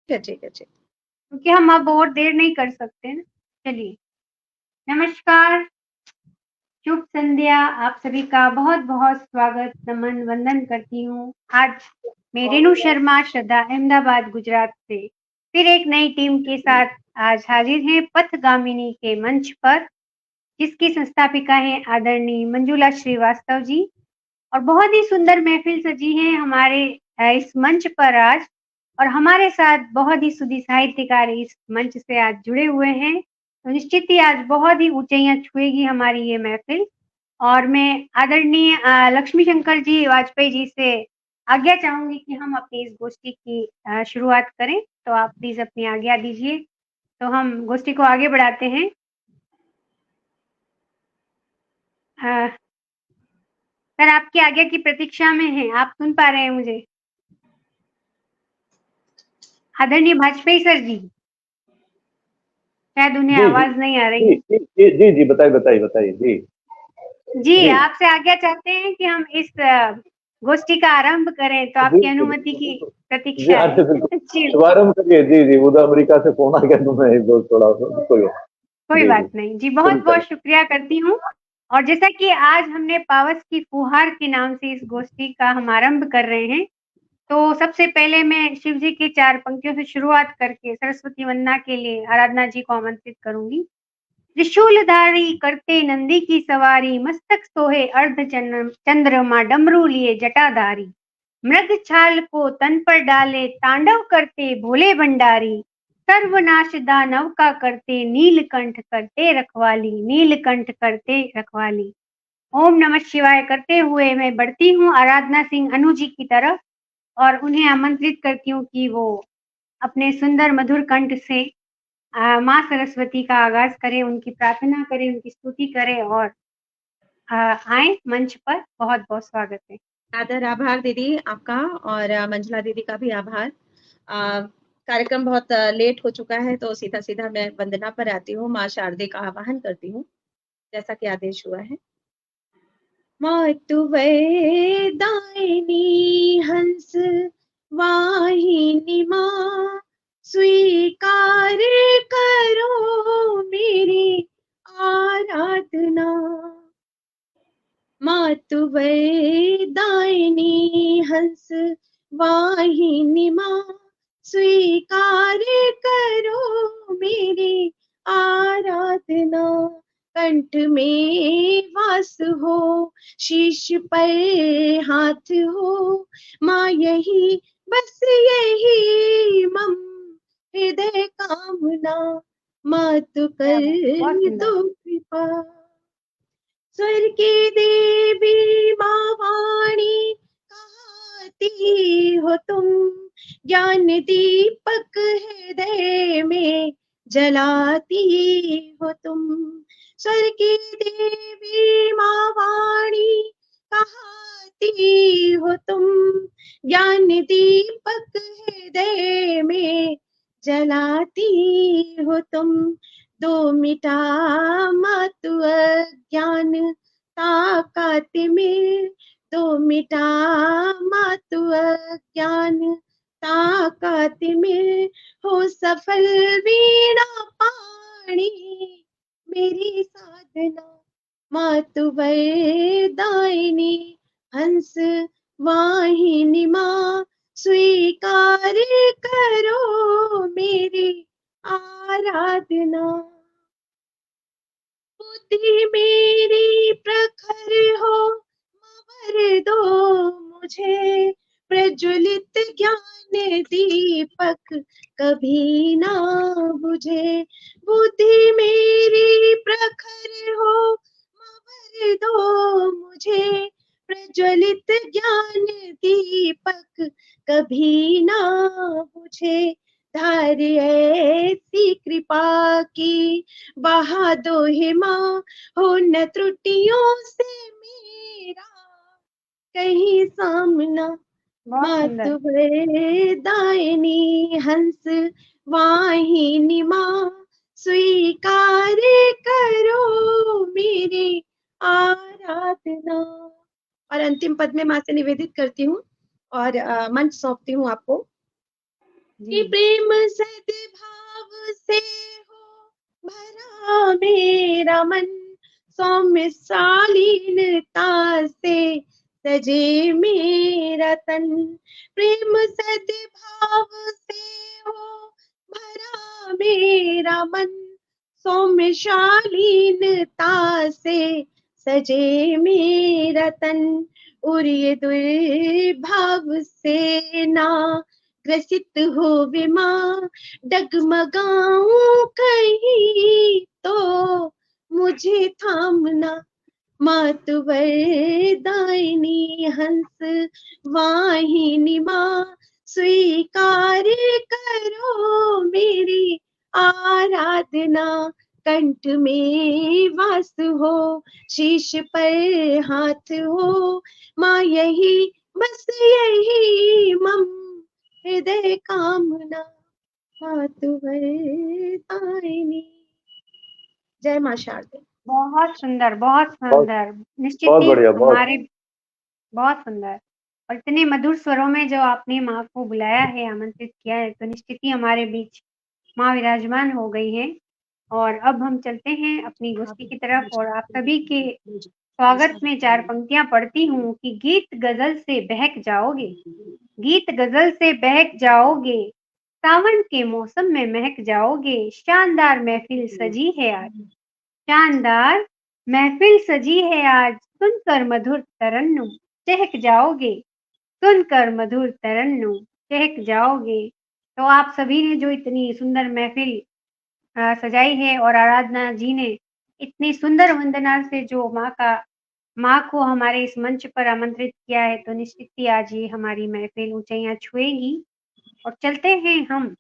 ठीक है, ठीक। क्योंकि हम अब और देर नहीं कर सकते ना। चलिए, नमस्कार, शुभ संध्या, आप सभी का बहुत बहुत स्वागत, नमन, वंदन करती हूँ। आज मैं रेणु शर्मा, श्रद्धा, अहमदाबाद, गुजरात से फिर एक नई टीम के साथ आज हाजिर हैं पथगामिनी के मंच पर, जिसकी संस्थापिका है आदरणीय मंजुला श्रीवास्तव जी। और बहुत ही सुंदर महफिल सजी है हमारे इस मंच पर आज। और हमारे साथ बहुत ही सुधी साहित्यकार इस मंच से आज जुड़े हुए हैं, तो निश्चित ही आज बहुत ही ऊंचाइयां छुएगी हमारी ये महफिल। और मैं आदरणीय लक्ष्मी शंकर जी वाजपेयी जी से आज्ञा चाहूंगी कि हम अपनी इस गोष्ठी की शुरुआत करें, तो आप प्लीज अपनी आज्ञा दीजिए, तो हम गोष्ठी को आगे बढ़ाते हैं। सर, आपकी आज्ञा की प्रतीक्षा में हैं, आप सुन पा रहे हैं मुझे? आदरणीय वाजपेयी सर जी, शायद उन्हें जी आवाज नहीं आ रही जी है। जी जी जी जी बताइए बताइए बताइए जी जी, जी आपसे आज्ञा चाहते हैं कि हम इस गोष्ठी का आरंभ करें, तो आपकी बिल्कुल अनुमति बिल्कुल की बिल्कुल जी प्रतीक्षा है। अरे बिल्कुल जी, शुभारंभ करिए जी जी उधर अमेरिका से फोन आ गया तो मैं इस थोड़ा सा कोई कोई जी जी बात नहीं जी, बहुत सुनता बहुत हूँ शुक्रिया करती हूँ। और जैसा कि आज हमने पावस की फुहार के नाम से इस गोष्ठी का हम आरंभ कर रहे हैं, तो सबसे पहले मैं शिव जी की 4 पंक्तियों से शुरुआत करके सरस्वती वंदना के लिए आराधना जी को आमंत्रित करूंगी। त्रिशूलधारी करते नंदी की सवारी, मस्तक सोहे अर्ध चंद्रमा, डमरू लिए जटाधारी, मृग छाल को तन पर डाले, तांडव करते भोले भंडारी, सर्वनाश दानव का करते, नीलकंठ करते रखवाली, नीलकंठ करते रखवाली। ओम नमः शिवाय करते हुए मैं बढ़ती हूँ आराधना सिंह अनु जी की तरफ, और उन्हें आमंत्रित करती हूँ कि वो अपने सुंदर मधुर कंठ से माँ सरस्वती का आगाज करें, उनकी प्रार्थना करें, उनकी स्तुति करें और आए मंच पर। बहुत बहुत स्वागत है। आदर आभार दीदी आपका, और मंजुला दीदी का भी आभार। कार्यक्रम बहुत लेट हो चुका है, तो सीधा सीधा मैं वंदना पर आती हूँ। माँ शारदे का आवाहन करती हूँ, जैसा कि आदेश हुआ है। मातुवै दायिनी हंस वाहिनी माँ, स्वीकार करो मेरी आराधना। मातुवै दायिनी हंस वाहिनी माँ, स्वीकार करो मेरी आराधना। कंठ में वास हो, शीश पर हाथ हो, माँ यही बस यही मम हृदय कामना। माँ तू कर दो कृपा। स्वर की देवी माँ वाणी कहती हो तुम, ज्ञान दीपक हृदय में जलाती हो तुम। स्वर की देवी माँ वाणी कहती हो तुम, ज्ञान दीपक हृदय में जलाती हो तुम। दो मिटा मत अज्ञान ताकत में, दो मिटा मत अज्ञान ताकत में। हो सफल वीणा पाणी मेरी साधना। मातुवै दायिनी हंस वाहिनी माँ, स्वीकार करो मेरी आराधना। बुद्धि मेरी प्रखर हो, वर दो मुझे, प्रज्वलित ज्ञान दीपक कभी ना बुझे। बुद्धि मेरी प्रखर हो, वर दो मुझे, प्रज्वलित ज्ञान दीपक कभी ना बुझे। धार ऐसी कृपा की बहा दो हे माँ, हो न त्रुटियों से मेरा कहीं सामना। मातुवै दायिनी हंस वाहिनी माँ, स्वीकार करो मेरी आराधना। और अंतिम पद में माँ से निवेदित करती हूँ और मंच सौंपती हूँ आपको। कि प्रेम सद्भाव से हो भरा मेरा मन, सौम्य शालीनता से सजे मेरा तन। प्रेम सद्भाव से हो भरा मेरा मन, सौम्य शालीनता से सजे मेरा तन। और ये दुर्भाव से ना ग्रसित हो विमा, डगमगाऊं कहीं तो मुझे थामना। मातु वरदायिनी हंस वाहिनी माँ, स्वीकार करो मेरी आराधना। कंठ में वास हो, शीश पर हाथ हो, माँ यही बस यही मम हृदय कामना। मातु वरदायिनी। जय माँ शारदे। बहुत सुंदर, बहुत सुंदर। निश्चित बहुत ही बढ़िया, हमारे बहुत सुंदर। और इतने मधुर स्वरों में जो आपने माँ को बुलाया है, आमंत्रित किया है, तो निश्चित ही हमारे बीच माँ विराजमान हो गई है। और अब हम चलते हैं अपनी गोष्ठी की तरफ और आप सभी के स्वागत में 4 पंक्तियां पढ़ती हूँ कि गीत गजल से बहक जाओगे, गीत गजल से बहक जाओगे, सावन के मौसम में महक जाओगे। शानदार महफिल सजी है आज, शानदार महफिल सजी है आज, सुनकर मधुर तरन्नुम चहक जाओगे, सुनकर मधुर तरन्नुम चहक जाओगे। तो आप सभी ने जो इतनी सुंदर महफिल सजाई है और आराधना जी ने इतनी सुंदर वंदना से जो माँ को हमारे इस मंच पर आमंत्रित किया है, तो निश्चित ही आज ये हमारी महफिल ऊंचाइयां छुएगी। और चलते हैं हम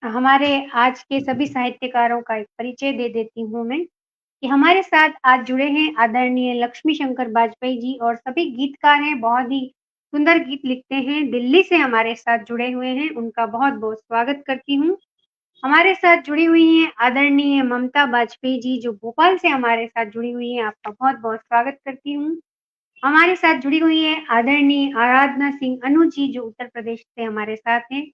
हमारे आज के सभी साहित्यकारों का एक परिचय दे देती हूँ मैं कि हमारे साथ आज जुड़े हैं आदरणीय लक्ष्मी शंकर वाजपेयी जी और सभी गीतकार हैं, बहुत ही सुंदर गीत लिखते हैं, दिल्ली से हमारे साथ जुड़े हुए हैं, उनका बहुत बहुत स्वागत करती हूँ। हमारे साथ जुड़ी हुई हैं आदरणीय ममता वाजपेयी जी जो भोपाल से हमारे साथ जुड़ी हुई हैं, आपका बहुत बहुत स्वागत करती हूँ। हमारे साथ जुड़ी हुई है आदरणीय आराधना सिंह अनु जी जो उत्तर प्रदेश से हमारे साथ हैं,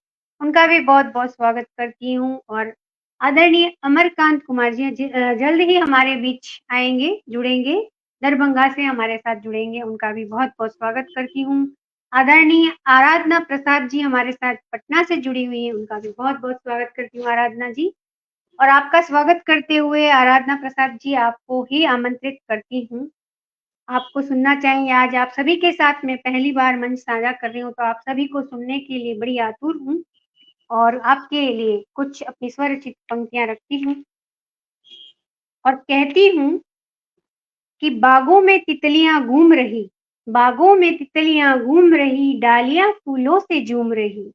उनका भी बहुत बहुत स्वागत करती हूँ। और आदरणीय अमरकांत कुमार जी जल्द ही हमारे बीच आएंगे, जुड़ेंगे, दरभंगा से हमारे साथ जुड़ेंगे, उनका भी बहुत बहुत स्वागत करती हूँ। आदरणीय आराधना प्रसाद जी हमारे साथ पटना से जुड़ी हुई है, उनका भी बहुत बहुत स्वागत करती हूँ आराधना जी। और आपका स्वागत करते हुए आराधना प्रसाद जी आपको ही आमंत्रित करती हूँ, आपको सुनना चाहेंगे। आज आप सभी के साथ मैं पहली बार मंच साझा कर रही हूँ, तो आप सभी को सुनने के लिए बड़ी आतुर हूँ और आपके लिए कुछ अपनी स्वरचित पंक्तियां रखती हूँ और कहती हूँ कि बागों में तितलियां घूम रही, बागों में तितलियां घूम रही, डालियां फूलों से झूम रही,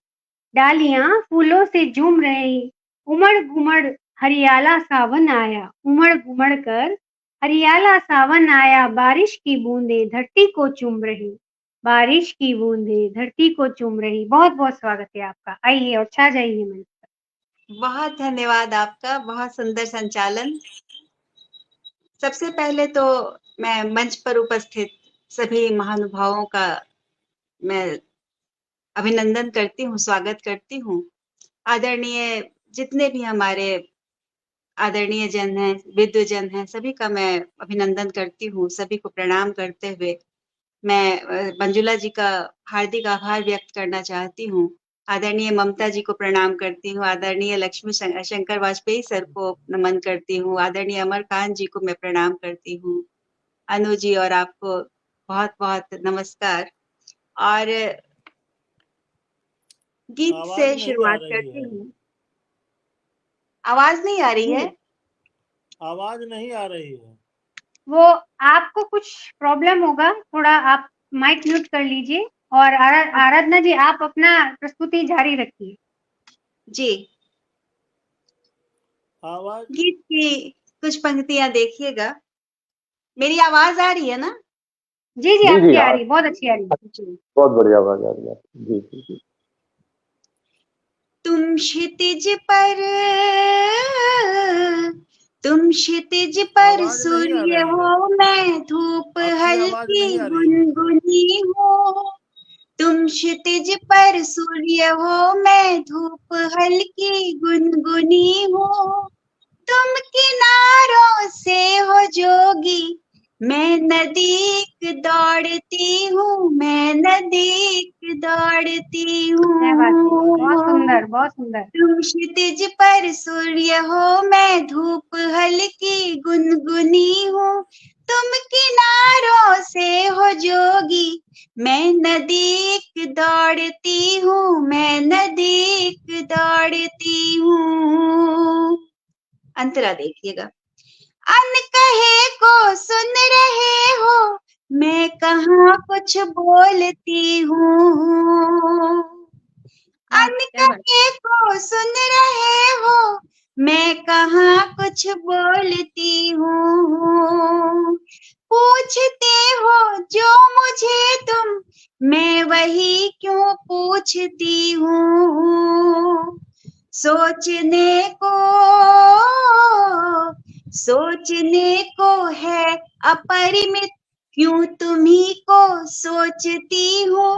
डालियां फूलों से झूम रही, उमड़ घुमड़ हरियाला सावन आया, उमड़ घुमड़ कर हरियाला सावन आया, बारिश की बूंदे धरती को चूम रही, बारिश की बूंदे धरती को चूम रही। बहुत बहुत स्वागत है आपका, आइए और छा जाइए मंच पर। बहुत धन्यवाद आपका, बहुत सुंदर संचालन। सबसे पहले तो मैं मंच पर उपस्थित सभी महानुभावों का मैं अभिनंदन करती हूँ, स्वागत करती हूँ। आदरणीय जितने भी हमारे आदरणीय जन हैं, विद्वजन हैं, सभी का मैं अभिनंदन करती हूँ। सभी को प्रणाम करते हुए मैं मंजुला जी का हार्दिक आभार व्यक्त करना चाहती हूँ। आदरणीय ममता जी को प्रणाम करती हूँ, आदरणीय लक्ष्मी शंकर वाजपेयी सर को नमन करती हूँ, आदरणीय अमरकांत जी को मैं प्रणाम करती हूँ, अनु जी और आपको बहुत बहुत नमस्कार। और गीत से शुरुआत करती हूँ। आवाज नहीं आ रही है? आवाज नहीं आ रही है। वो आपको कुछ प्रॉब्लम होगा, थोड़ा आप माइक म्यूट कर लीजिए और आराधना जी आप अपना प्रस्तुति जारी रखिए। जी, आवाज गीत की कुछ पंक्तियां देखिएगा। मेरी आवाज आ रही है ना? जी जी आपकी आ रही, बहुत अच्छी आ रही है। बहुत बढ़िया आवाज आ रही है। जी जी जी। तुम क्षितिज पर सूर्य हो, मैं धूप हल्की गुनगुनी हो, तुम क्षितिज पर सूर्य हो, मैं धूप हल्की गुनगुनी हूँ। तुम किनारों से हो जोगी, मैं नदी दौड़ती हूँ, मैं नदी दौड़ती क्या बात है, बहुत हूँ। सुंदर, बहुत सुंदर। तुम क्षितिज पर सूर्य हो, मैं धूप हल्की गुनगुनी हूँ। तुम किनारों से हो जोगी, मैं नदी दौड़ती हूँ, मैं नदी दौड़ती हूँ। अंतरा देखिएगा। अनकहे को सुन रहे हो, मैं कहाँ कुछ बोलती हूँ। अनकहे को सुन रहे हो, मैं कहाँ कुछ बोलती हूँ। पूछते हो जो मुझे तुम, मैं वही क्यों पूछती हूँ। सोचने को है अपरिमित, क्यों तुम्ही को सोचती हूँ।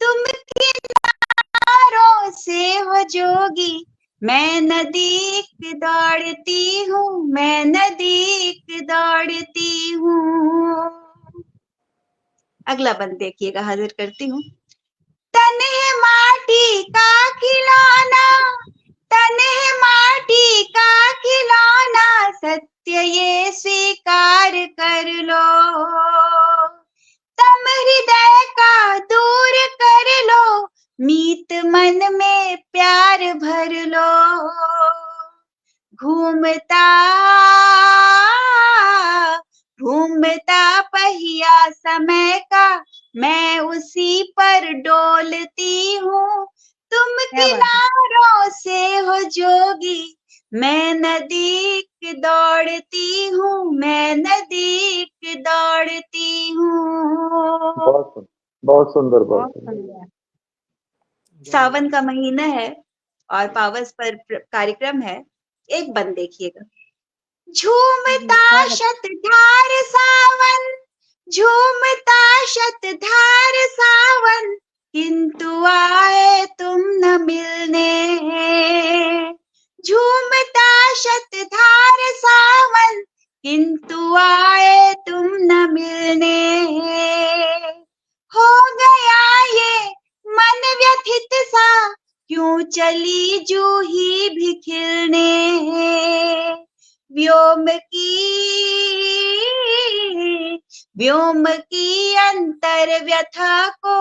तुम किनारों से हो जोगी, मैं नदी दौड़ती हूँ, मैं नदी दौड़ती हूँ। अगला बंद देखिएगा, हाजिर करती हूँ। तन है माटी का खिलौना, तन है माटी का खिलौना, सत्य ये स्वीकार कर लो। तम हृदय का दूर कर लो, मीत मन में प्यार भर लो। घूमता पहिया समय का, मैं उसी पर डोलती हूँ। तुम किनारों से हो जोगी, मैं नदी दौड़ती हूँ, मैं नदी दौड़ती हूँ। बहुत सुंदर, बहुत सुंदर। सावन का महीना है और पावस पर कार्यक्रम है। एक बंद देखिएगा। झूमता शतधार सावन, झूमता शतधार सावन, किंतु आए तुम न मिलने। झूमता शतधार सावन, किंतु आए तुम न मिलने। हो गया ये मन व्यथित सा, क्यों चली जूही भी खिलने। व्योम की अंतर व्यथा को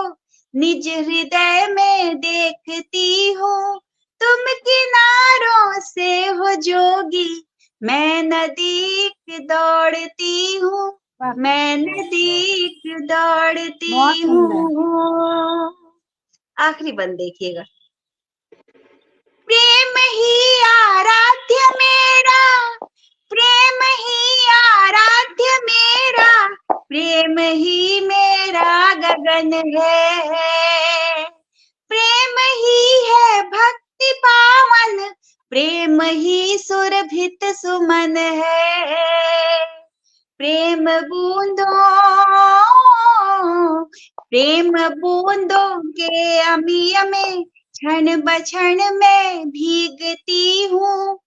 निज हृदय में देखती हूँ। तुम किनारों से हो जोगी, मैं नदी दौड़ती हूँ, मैं नदी दौड़ती हूँ। आखिरी बंद देखिएगा। प्रेम ही आराध्य मेरा, प्रेम ही आराध्य मेरा, प्रेम ही मेरा गगन है। प्रेम ही है भक्ति पावन, प्रेम ही सुरभित सुमन है। प्रेम बूंदों के अमिय में, क्षण बक्षण में भीगती हूँ।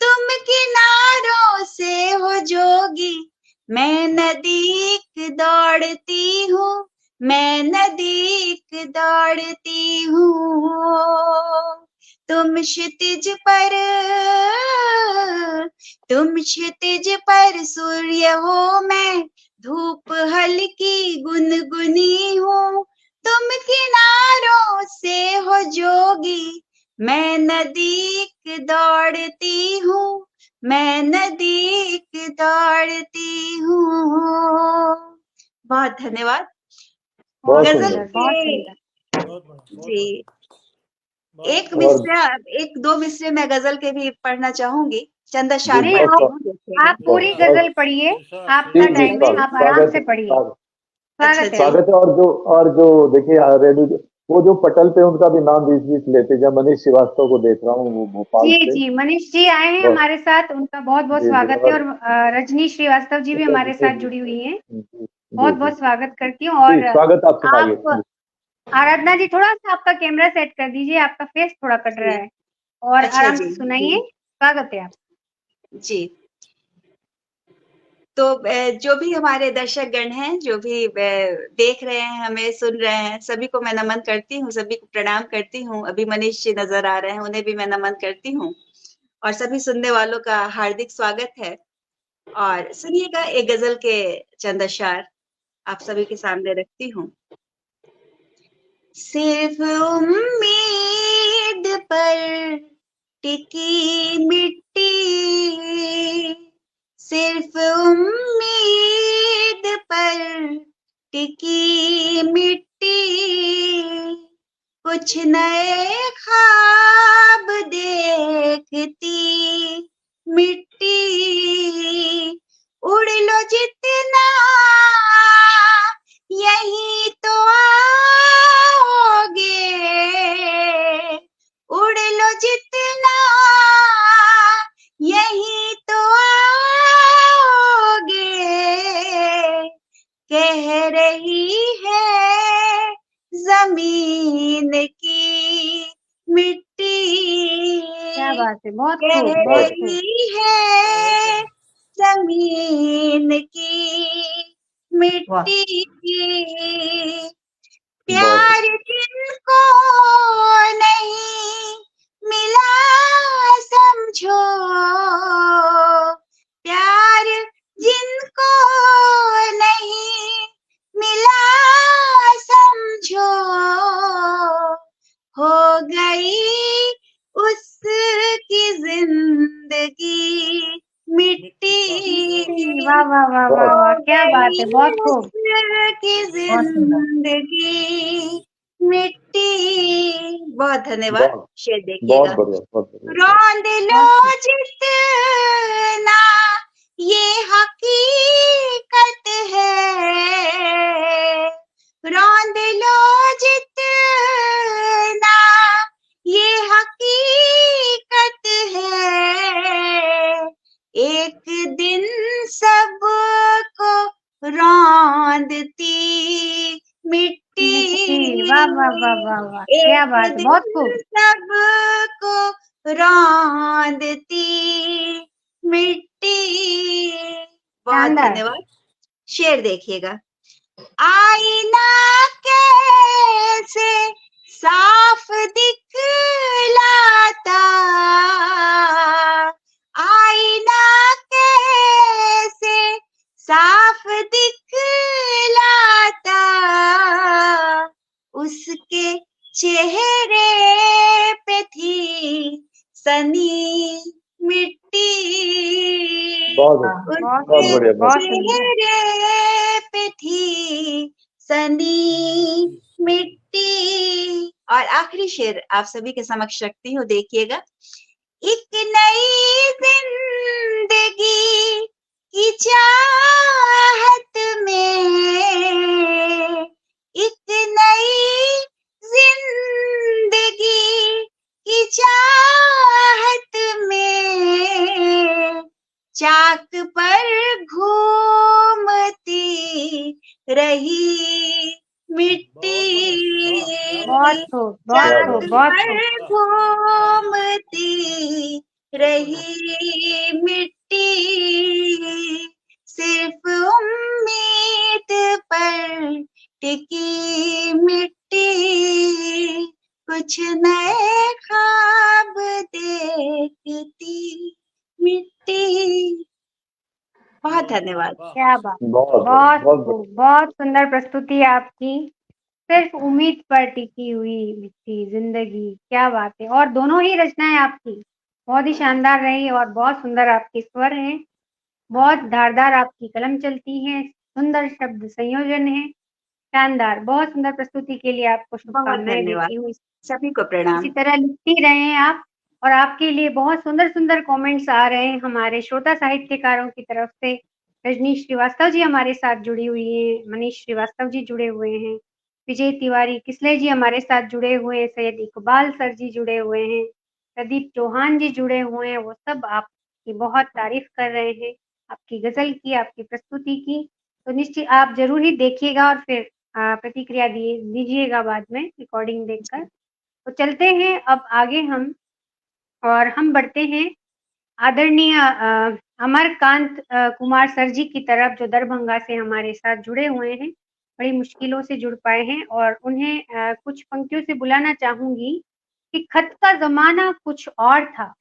तुम किनारों से हो जोगी, मैं नदी दौड़ती हूँ, मैं नदी दौड़ती हूँ। तुम क्षितिज पर सूर्य हो, मैं धूप हल्की गुनगुनी हूँ। तुम किनारों से हो जोगी, मैं नदी दौड़ती हूँ, मैं नदी दौड़ती हूँ। बहुत धन्यवाद। गजल जी, एक दो मिसरे मैं गजल के भी पढ़ना चाहूंगी। चंदा शार्मा, आप पूरी गजल पढ़िए, आपका टाइम है, आप आराम से पढ़िए। स्वागत है। और जो देखिए वो जो पटल पे उनका भी नाम बीच लेते हैं, मनीष श्रीवास्तव को देख रहा हूँ, वो भोपाल से। जी, मनीष जी आए हैं हमारे साथ, उनका बहुत बहुत स्वागत है। और रजनी श्रीवास्तव जी भी हमारे साथ जुड़ी हुई हैं, बहुत बहुत स्वागत करती हूँ। और स्वागत, आप आराधना जी, थोड़ा सा आपका कैमरा सेट कर दीजिए, आपका फेस थोड़ा कट रहा है और अच्छा आराम जी, से सुनाइए। स्वागत है आप। जी। तो जो भी हमारे दर्शक गण हैं, जो भी देख रहे हैं, हमें सुन रहे हैं, सभी को मैं नमन करती हूँ, सभी को प्रणाम करती हूँ। अभी मनीष जी नज़र आ रहे हैं, उन्हें भी मैं नमन करती हूँ और सभी सुनने वालों का हार्दिक स्वागत है। और सुनिएगा एक गज़ल के चंद अशआर आप सभी के सामने रखती हूँ। सिर्फ उम्मीद पर टिकी मिट्टी, सिर्फ उम्मीद पर टिकी मिट्टी, कुछ नए ख्वाब देखती मिट्टी, उड़ लो जितना यही तो आओगे, उड़ लो जितना यही तो आओगे, कह रही है जमीन की मिट्टी, क्या बात है, बहुत कह खूब, बहुत खूब। रही है जमीन की मिट्टी, प्यार जिनको नहीं मिला समझो, प्यार जिनको नहीं मिला समझो, हो गई उसकी जिंदगी मिट्टी, वाह वाह वाह वाह वाह, क्या बात है, बहुत खूब। उसकी जिंदगी मिट्टी। बहुत धन्यवाद, शेर देखिएगा। बहुत बढ़िया। रौंद लो जितना ये हकीकत है, रौंद लो जितना ये हकीकत है, एक दिन सबको रौंदती मिट्टी, वाह वाह वाह वाह वाह, क्या एक बात है, दिन बहुत खूब। सबको रौंदती मिट्टी। बहुत शानदार। धन्यवाद। शेर देखिएगा। आईना कैसे साफ दिखलाता, आईना कैसे साफ दिखलाता, उसके चेहरे पे थी सनी मिट्टी, बहुत उसके बढ़िया, बहुत सुंदर। चेहरे पे थी सनी मिट्टी। और आखिरी शेर आप सभी के समक्ष रखती हूँ, देखिएगा। एक नई जिंदगी की चाहत में, एक नई जिंदगी की चाहत में, चाक पर घूमती रही मिट्टी, बहुत खूब, बहुत चाक खूब, बहुत पर खूब। घूमती रही मिट्टी, सिर्फ उम्मीद पर टिकी मिट्टी, कुछ नए ख्वाब देखती मिट्टी। बहुत धन्यवाद। क्या बात, बहुत बहुत बहुत खूब, बहुत सुंदर प्रस्तुति आपकी। सिर्फ उम्मीद पर टिकी हुई मिट्टी जिंदगी, क्या बात है। और दोनों ही रचनाएं आपकी बहुत ही शानदार रही और बहुत सुंदर आपके स्वर हैं, बहुत धारदार आपकी कलम चलती है, सुंदर शब्द संयोजन है, शानदार। बहुत सुंदर प्रस्तुति के लिए आपको बहुत शुभकामनाएं धन्यवाद, देती हूँ। सभी को प्रणाम। इसी तरह लिखती रहें आप, और आपके लिए बहुत सुंदर सुंदर कमेंट्स आ रहे हैं हमारे श्रोता साहित्यकारों की तरफ से। रजनी श्रीवास्तव जी हमारे साथ जुड़ी हुई हैं, मनीष श्रीवास्तव जी जुड़े हुए हैं, विजय तिवारी किसले जी हमारे साथ जुड़े हुए हैं, सैयद इकबाल सर जी जुड़े हुए हैं, प्रदीप चौहान जी जुड़े हुए हैं। वो सब आपकी बहुत तारीफ कर रहे हैं, आपकी गजल की, आपकी प्रस्तुति की। तो निश्चित आप जरूर ही देखिएगा और फिर प्रतिक्रिया दीजिएगा बाद में रिकॉर्डिंग देखकर। तो चलते हैं अब आगे हम, और हम बढ़ते हैं आदरणीय अमरकांत कुमार सर जी की तरफ, जो दरभंगा से हमारे साथ जुड़े हुए हैं, बड़ी मुश्किलों से जुड़ पाए हैं। और उन्हें कुछ पंक्तियों से बुलाना चाहूंगी कि खत का जमाना कुछ और था,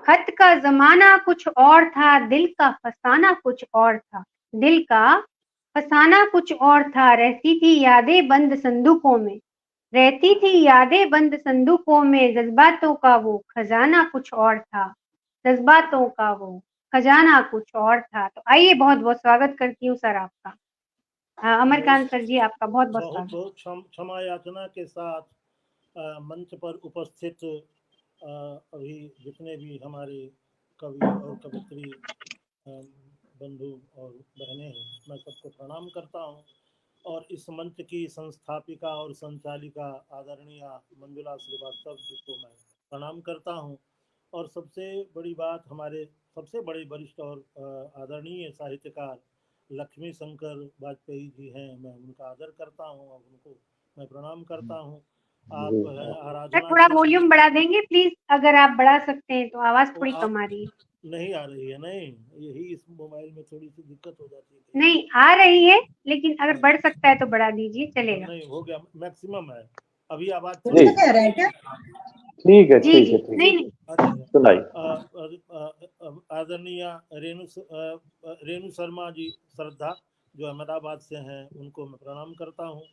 खत का जमाना कुछ और था, दिल का फसाना कुछ और था, दिल का फसाना कुछ और था, रहती थी यादें बंद संदूकों में, रहती थी यादें बंद संदूकों में, जज्बातों का वो खजाना कुछ और था, जज्बातों का वो खजाना कुछ और था। तो आइए, बहुत बहुत स्वागत करती हूँ सर आपका। अमरकांत सर जी, आपका बहुत बहुत बहुत स्वागत। बहुत क्षमा याचना के साथ मंच पर उपस्थित अभी जितने भी हमारे कवि और कवित्री बंधु और बहनें हैं, मैं सबको प्रणाम करता हूं। और इस मंच की संस्थापिका और संचालिका आदरणीय मंजुला श्रीवास्तव जी को मैं प्रणाम करता हूं। और सबसे बड़ी बात, हमारे सबसे बड़े वरिष्ठ और आदरणीय साहित्यकार लक्ष्मी शंकर वाजपेयी जी हैं, मैं उनका आदर करता हूं और उनको मैं प्रणाम करता हूं। आप हैं सर आराधना थोड़ा सिंह वॉल्यूम बढ़ा देंगे प्लीज, अगर आप बढ़ा सकते हैं तो, आवाज थोड़ी कम आ रही है। नहीं आ रही है? नहीं, यही इस मोबाइल में थोड़ी सी दिक्कत हो जाती है। नहीं आ रही है, लेकिन अगर बढ़ सकता है तो बढ़ा दीजिए, चलेगा। नहीं, हो गया, मैक्सिमम है। अभी आवाज जी ठीक है, जी ठीक जी, है, ठीक नहीं है, नहीं, सुनाइए। आदरणीय रेणु शर्मा जी श्रद्धा, जो अहमदाबाद से हैं, उनको मैं प्रणाम करता हूँ।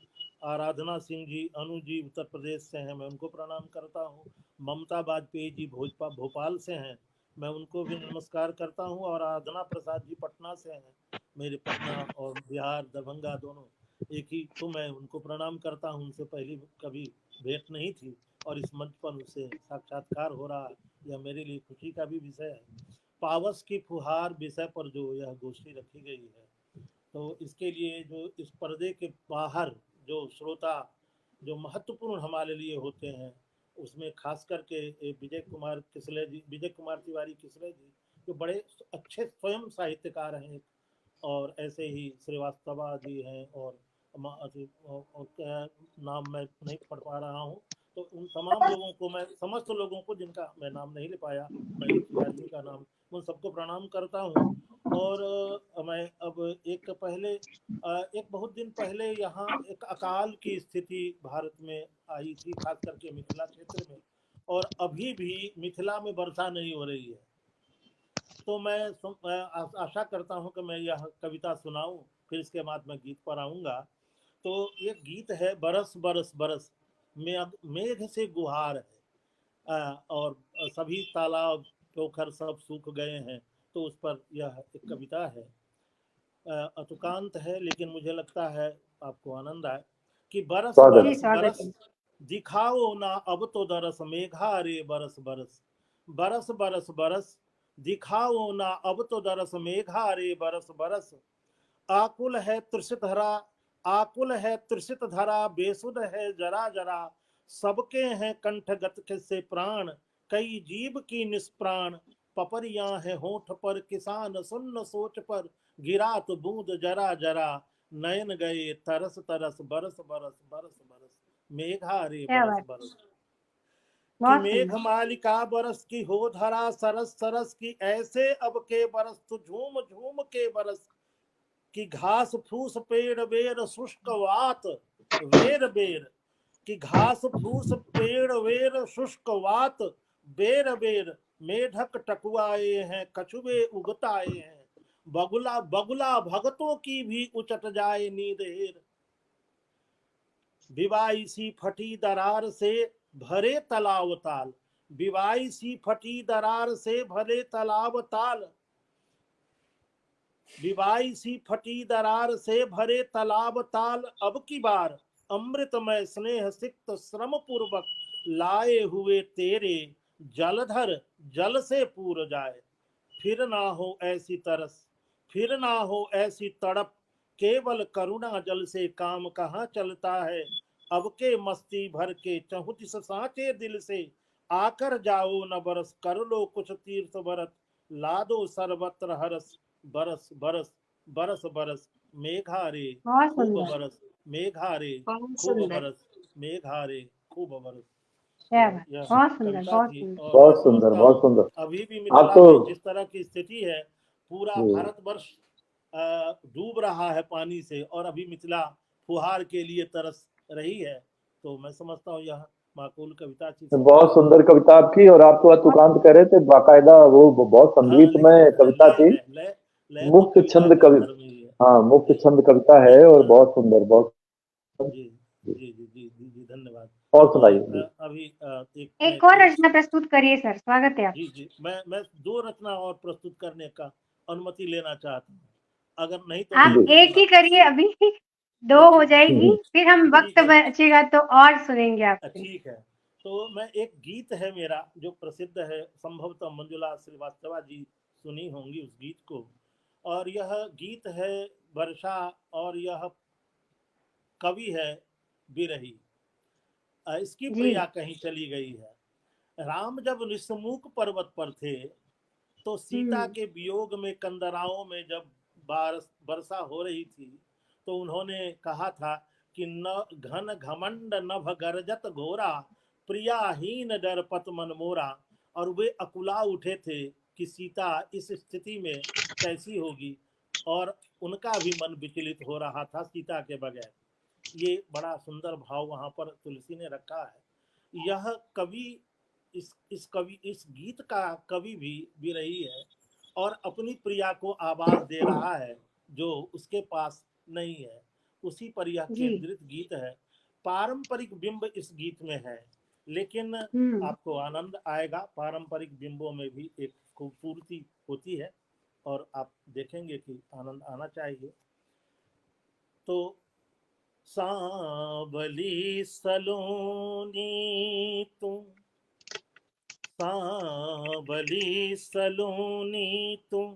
आराधना सिंह जी, अनु जी उत्तर प्रदेश से हैं, मैं उनको प्रणाम करता हूँ। ममता वाजपेयी जी भोपाल से हैं, मैं उनको भी नमस्कार करता हूँ। और आराधना प्रसाद जी पटना से हैं, मेरे पटना और बिहार दरभंगा दोनों एक ही, तो मैं उनको प्रणाम करता हूँ। उनसे पहले कभी भेंट नहीं थी और इस मंच पर उनसे साक्षात्कार हो रहा है, यह मेरे लिए खुशी का भी विषय है। पावस की फुहार विषय पर जो यह गोष्ठी रखी गई है, तो इसके लिए जो इस पर्दे के बाहर जो श्रोता जो महत्वपूर्ण हमारे लिए होते हैं, उसमें खास करके विजय कुमार तिवारी किसले जी, जो बड़े अच्छे स्वयं साहित्यकार हैं, और ऐसे ही श्रीवास्तवा जी हैं, और नाम मैं नहीं पढ़ पा रहा हूँ। तो उन तमाम लोगों को मैं, समस्त लोगों को जिनका मैं नाम नहीं ले पाया, मैं एक ही आदमी का नाम, उन सबको प्रणाम करता हूँ। और मैं अब एक बहुत दिन पहले यहाँ एक अकाल की स्थिति भारत में आई थी, खास करके मिथिला क्षेत्र में, और अभी भी मिथिला में वर्षा नहीं हो रही है। तो मैं आशा करता हूँ कि मैं यह कविता सुनाऊं, फिर इसके बाद मैं गीत पर आऊँगा। तो ये गीत है, बरस बरस बरस मेघ से गुहार है, और सभी तालाब पोखर सब सूख गए हैं, तो उस पर यह एक कविता है। अतुकांत है, लेकिन मुझे लगता है आपको आनंद आए। कि बरस स्वागत। बरस बरस दिखाओ ना अब तो दरस, मेघा रे बरस बरस, बरस बरस बरस दिखाओ ना अब तो दरस, मेघा रे बरस बरस। आकुल है तृषित धरा, आकुल है तृषित धरा, बेसुध है जरा जरा, सबके हैं कंठगत से प्राण, कई जीव की निष्प्राण, पपरियां है होठ पर, किसान सुन्न सोच पर, गिरा तो बूंद जरा जरा, नयन गए तरस तरस, बरस बरस बरस बरस, मेघा रे बरस बरस। कि मेघ मालिका बरस की हो धरा, सरस सरस की ऐसे अब के बरस, तो झूम झूम के बरस। कि घास फूस पेड़ वेर शुष्क वात वेर बेर, कि घास फूस पेड़ वेर शुष्क वात बेर बेर, मेढक टकुआए हैं, कछुए उगताए हैं, बगुला बगुला भगतों की भी उचट जाए नींद हेर। विवाई सी फटी दरार से भरे तालाब ताल, विवाई सी फटी दरार से भरे तालाब ताल, विवाई सी फटी दरार से भरे तालाब ताल, अब की बार अमृतमय स्नेह सिक्त श्रम पूर्वक लाए हुए तेरे, जलधर जल से पूर जाए। फिर ना हो ऐसी तरस, फिर ना हो ऐसी तड़प, केवल करुणा जल से काम कहाँ चलता है। अब के मस्ती भर के चहुतिस साचे दिल से, आकर जाओ न बरस, कर लो कुछ तीर्थ व्रत, ला दो सर्वत्र हरस, बरस बरस बरस बरस, मेघारे बहुत खूब सुंदर, बरस, मेघारे बहुत खूब सुंदर। बरस, मेघारे खूब बरस। क्या तो बात, यह बहुत सुंदर, कविता बहुत थी सुंदर। और मैं बहुत सुंदर, समझता बहुत हूँ सुंदर। अभी भी आप मिथिला तो में जिस तरह की स्थिति है, पूरा जी, भारतवर्ष डूब रहा है पानी से और अभी मिथिला फुहार के लिए तरस रही है। तो मैं समझता हूँ यह माकूल कविता थी सबके बहुत लिए। सुंदर कविता आपकी। और आप तो तुकांत कह रहे थे, बाकायदा वो बहुत हाँ, संगीतमय कविता लय थी। है, लय तो मुक्त कविता छंद के कवि, घर में ही है। हाँ, मुक्त जी छंद कविता है और हाँ, बहुत सुंदर, बहुत। जी जी जी जी जी जी धन्यवाद। और और सुनाइए जी। अभी एक मैं एक और दो, रचना प्रस्तुत करिए सर, स्वागत है आप। जी जी मैं दो रचना और प्रस्तुत करने का अनुमति लेना चाहता हूँ। अगर नहीं तो मैं आप जी, फिर एक ही करिए अभी, दो नहीं, हो जाएगी, हम्म, फिर हम ठीक वक्त है, बचेगा तो और सुनेंगे आपसे। ठीक है। तो मैं एक गीत है मेरा जो प्रसिद्ध है, संभवतः मंजुला श्रीवास्तवा जी सुनी होंगी उस गीत को। और यह गीत है वर्षा, और यह कवि है बिरही। इसकी जी। प्रिया कहीं चली गई है। राम जब निस्मुख पर्वत पर थे तो सीता के वियोग में, कंदराओं में जब वर्षा हो रही थी, तो उन्होंने कहा था कि न घन घमंड नभ गरजत घोरा, प्रियाहीन डरपत मन मोरा। और वे अकुला उठे थे कि सीता इस स्थिति में कैसी होगी, और उनका भी मन विचलित हो रहा था सीता के बगैर। ये बड़ा सुंदर भाव वहां पर तुलसी ने रखा है। यह कवि, इस गीत का कवि भी विरही है और अपनी प्रिया को आवाज दे रहा है जो उसके पास नहीं है। उसी पर यह जी। केंद्रित गीत है। पारंपरिक बिंब इस गीत में है, लेकिन आपको आनंद आएगा। पारंपरिक बिंबों में भी एक खूबसूरती होती है और आप देखेंगे कि आनंद आना चाहिए। तो सांवली सलोनी तुम, सांवली सलोनी तुम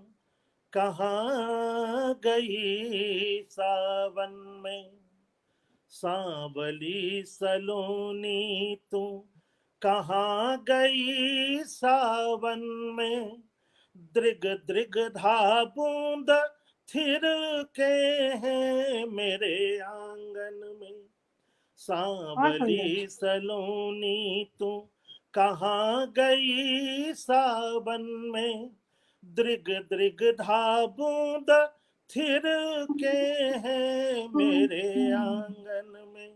कहाँ गई सावन में, सांवली सलोनी तुम कहाँ गई सावन में, दृग दृग धा बूंद थिर के हैं मेरे आंगन में, बहुत सुंदर। सांवली सलोनी तू कहाँ गई सावन में, दृग दृग धा बूंद थिर के हैं मेरे आंगन में,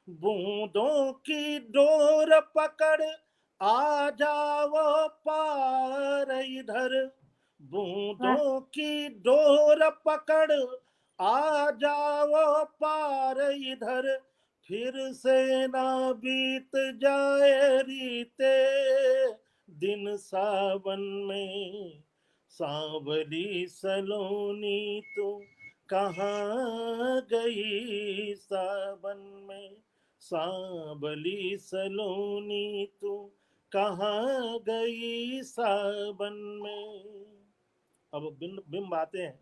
बूंदों की डोर पकड़ आ जाओ पार इधर, वाह, बूंदों की डोर पकड़ आ जाओ पार इधर, फिर से ना बीत जाए रीते दिन सावन में, सांवली सलोनी तू कहाँ गई सावन में, सांवली सलोनी तू कहाँ गई सावन में। अब बिंब आते हैं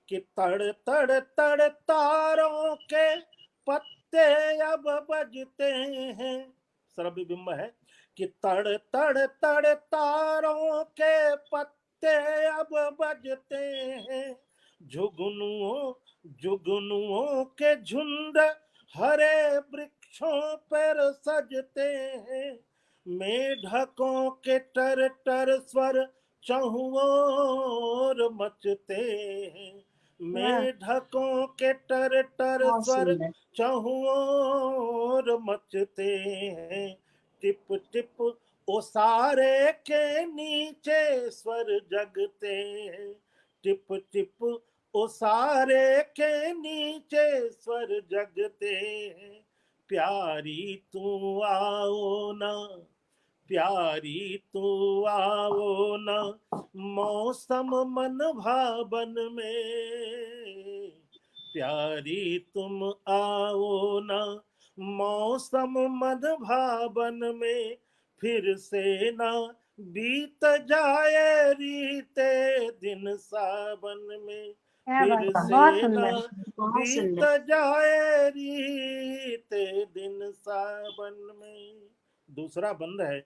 कि तड़ तड़ तड़ तारों के पत्ते अब बजते हैं। सरब बिंब है कि तड़ तड़ तड़ तारों के पत्ते अब बजते हैं, जुगनुओं जुगनुओं के झुंड हरे वृक्षों पर सजते हैं, मेढकों के टर टर स्वर चहुओर मचते हैं, वाह, मेढकों के टर टर बहुत स्वर सुंदर। चहुओर मचते हैं, टिप टिप ओसारे के नीचे स्वर जगते हैं, टिप टिप ओसारे के नीचे स्वर जगते हैं, प्यारी तू आओ ना, प्यारी तू आओ ना मौसम मन भावन में, प्यारी तुम आओ ना मौसम मन भावन में, फिर से ना बीत जाए रीते दिन सावन में, क्या बात फिर है, बहुत से ना सुंदर। बहुत बीत सुंदर। जाए रीते दिन सावन में। दूसरा बंद है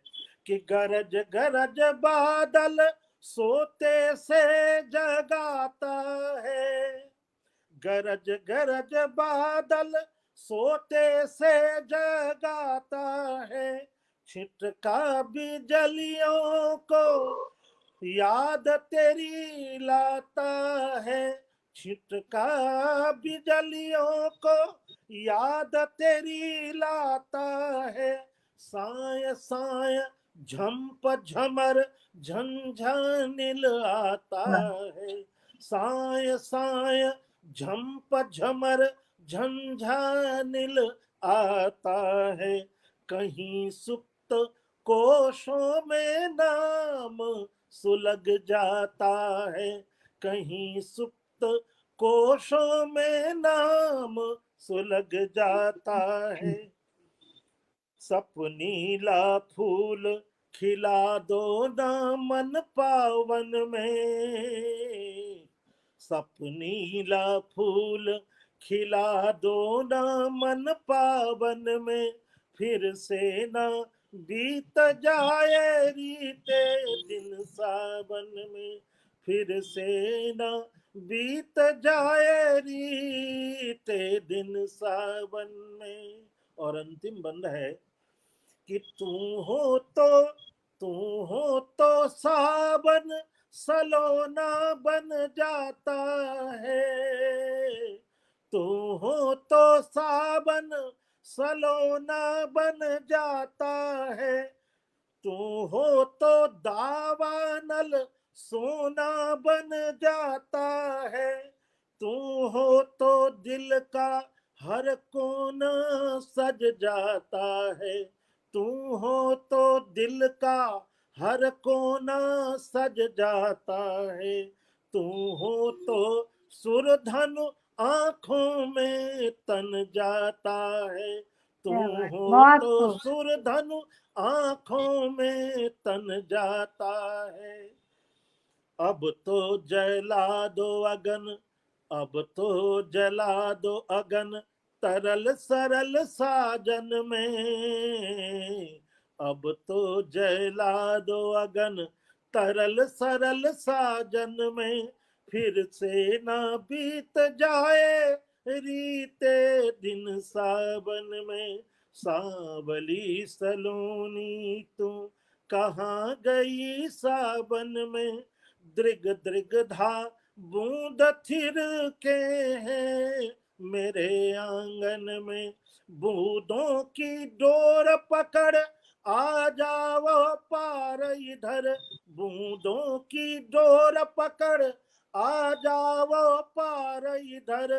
कि गरज गरज बादल सोते से जगाता है, गरज गरज बादल सोते से जगाता है, छिटका बिजलियों को याद तेरी लाता है, छिटका बिजलियों को याद तेरी लाता है, साय साय झंप झमर झंझानिल आता है, साय साय झंप झमर झंझानिल आता है, कहीं सुप्त कोशों में नाम सुलग जाता है, कहीं सुप्त कोशों में नाम सुलग जाता है, सपनीला फूल खिला दो ना मन पावन में, सपनीला फूल खिला दो ना मन पावन में, फिर से ना बीत जाए रीते दिन सावन में, फिर से ना बीत जाए रीते दिन सावन में। और अंतिम बंद है कि तू हो तो सावन सलोना बन जाता है, तू हो तो सावन सलोना बन जाता है, तू हो तो दावानल सोना बन जाता है, तू हो तो दिल का हर कोना सज जाता है, तू हो तो दिल का हर कोना सज जाता है, तू हो तो सुरधनु आंखों में तन जाता है, तू हो बहुत तो खूब। सुरधनु आंखों में तन जाता है, अब तो जला दो अगन, अब तो जला दो अगन तरल सरल साजन में, अब तो जला दो अगन तरल सरल साजन में, फिर से ना बीत जाए रीते दिन सावन में, सांवली सलोनी तू कहाँ गई सावन में, दृग दृग धा बूंद थिर के हैं मेरे आंगन में, बूंदों की डोर पकड़ आ जाओ पार इधर, बूंदों की डोर पकड़ आ जाओ पार इधर,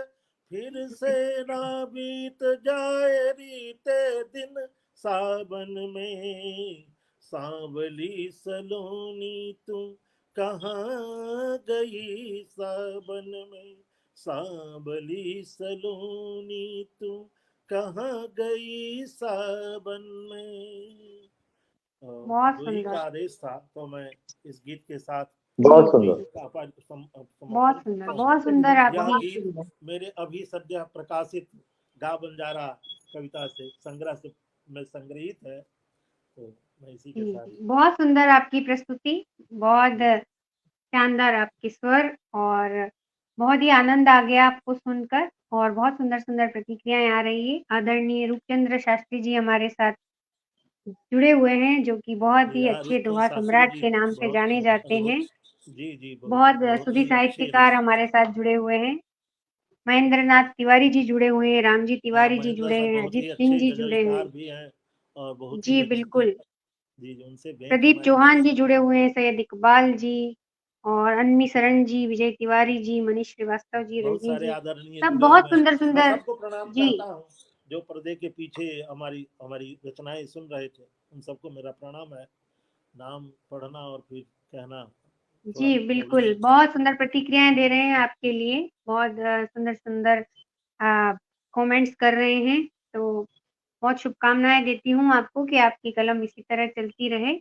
फिर से ना बीत जाए रीते दिन सावन में, सांवली सलोनी तू कहाँ गई सावन में, सांवली सलोनी तू कहाँ गई सावन में। बहुत वही सुंदर। का आदेश था, तो मैं इस गीत के साथ बहुत सुंदर। बहुत सुंदर यह आपकी गीत मेरे अभी सद्य प्रकाशित गा बंजारा कविता से संग्रह से में संग्रहित है, तो मैं इसी के साथ। बहुत सुंदर आपकी प्रस्तुति, बहुत शानदार आपके स्वर, और बहुत ही आनंद आ गया आपको सुनकर, और बहुत सुंदर सुंदर प्रतिक्रियाएं आ रही है। आदरणीय रूपचंद्र शास्त्री जी हमारे साथ जुड़े हुए हैं, जो कि बहुत ही अच्छे दोहा सम्राट के नाम से जाने जाते हैं। जी बहुत सुधी साहित्यकार हमारे साथ जुड़े हुए हैं। महेंद्र नाथ तिवारी जी जुड़े हुए हैं, रामजी तिवारी जी जुड़े हैं, अजीत सिंह जी जुड़े हैं भी हैं और बहुत जी बिल्कुल। जी उनसे प्रदीप चौहान जी जुड़े हुए हैं, सैयद इकबाल जी और अन्मी शरण जी, विजय तिवारी जी, मनीष श्रीवास्तव जी, रजनी जी, सब बहुत सुंदर सुंदर। सबको प्रणाम करता हूँ जो पर्दे के पीछे हमारी रचनाएं सुन रहे थे, उन सबको मेरा प्रणाम है। नाम पढ़ना और फिर कहना जी बिल्कुल, बहुत सुंदर प्रतिक्रियाएं दे रहे हैं आपके लिए, बहुत सुंदर सुंदर कमेंट्स कर रहे हैं, तो बहुत शुभकामनाएं देती हूँ आपको कि आपकी कलम इसी तरह चलती रहे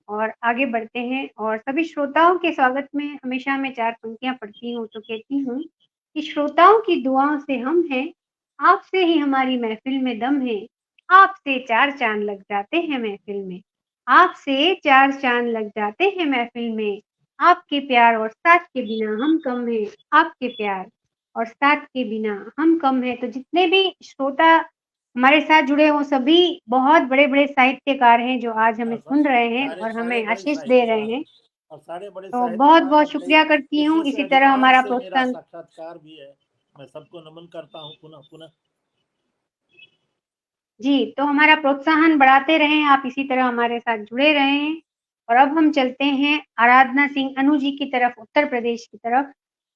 और आगे बढ़ते हैं। और सभी श्रोताओं के स्वागत में हमेशा मैं 4 पंक्तियां पढ़ती हूँ, तो कहती हूँ कि श्रोताओं की दुआओं से हम हैं, आपसे ही हमारी महफिल में दम है, आपसे 4 चांद लग जाते हैं महफिल में, आपसे 4 चांद लग जाते हैं महफिल में, आपके प्यार और साथ के बिना हम कम हैं, आपके प्यार और साथ के बिना हम कम हैं। तो जितने भी श्रोता हमारे साथ जुड़े हो सभी बहुत बड़े-बड़े साहित्यकार हैं जो आज हमें सुन रहे हैं सारे और सारे हमें बड़े आशीष दे रहे साहित्यकार हैं। और सारे बड़े तो साहित्यकार बहुत-बहुत और कई शुक्रिया करती हूँ। इसी से इसी तरह अधिकांश हमारा से मेरा प्रोत्साहन साक्षात्कार भी है। मैं सबको नमन करता हूँ पुनः पुनः। जी, तो हमारा प्रोत्साहन बढ़ाते रहें, आप इसी तरह हमारे साथ जुड़े रहें। और अब हम चलते हैं आराधना सिंह अनु जी की तरफ, उत्तर प्रदेश की तरफ।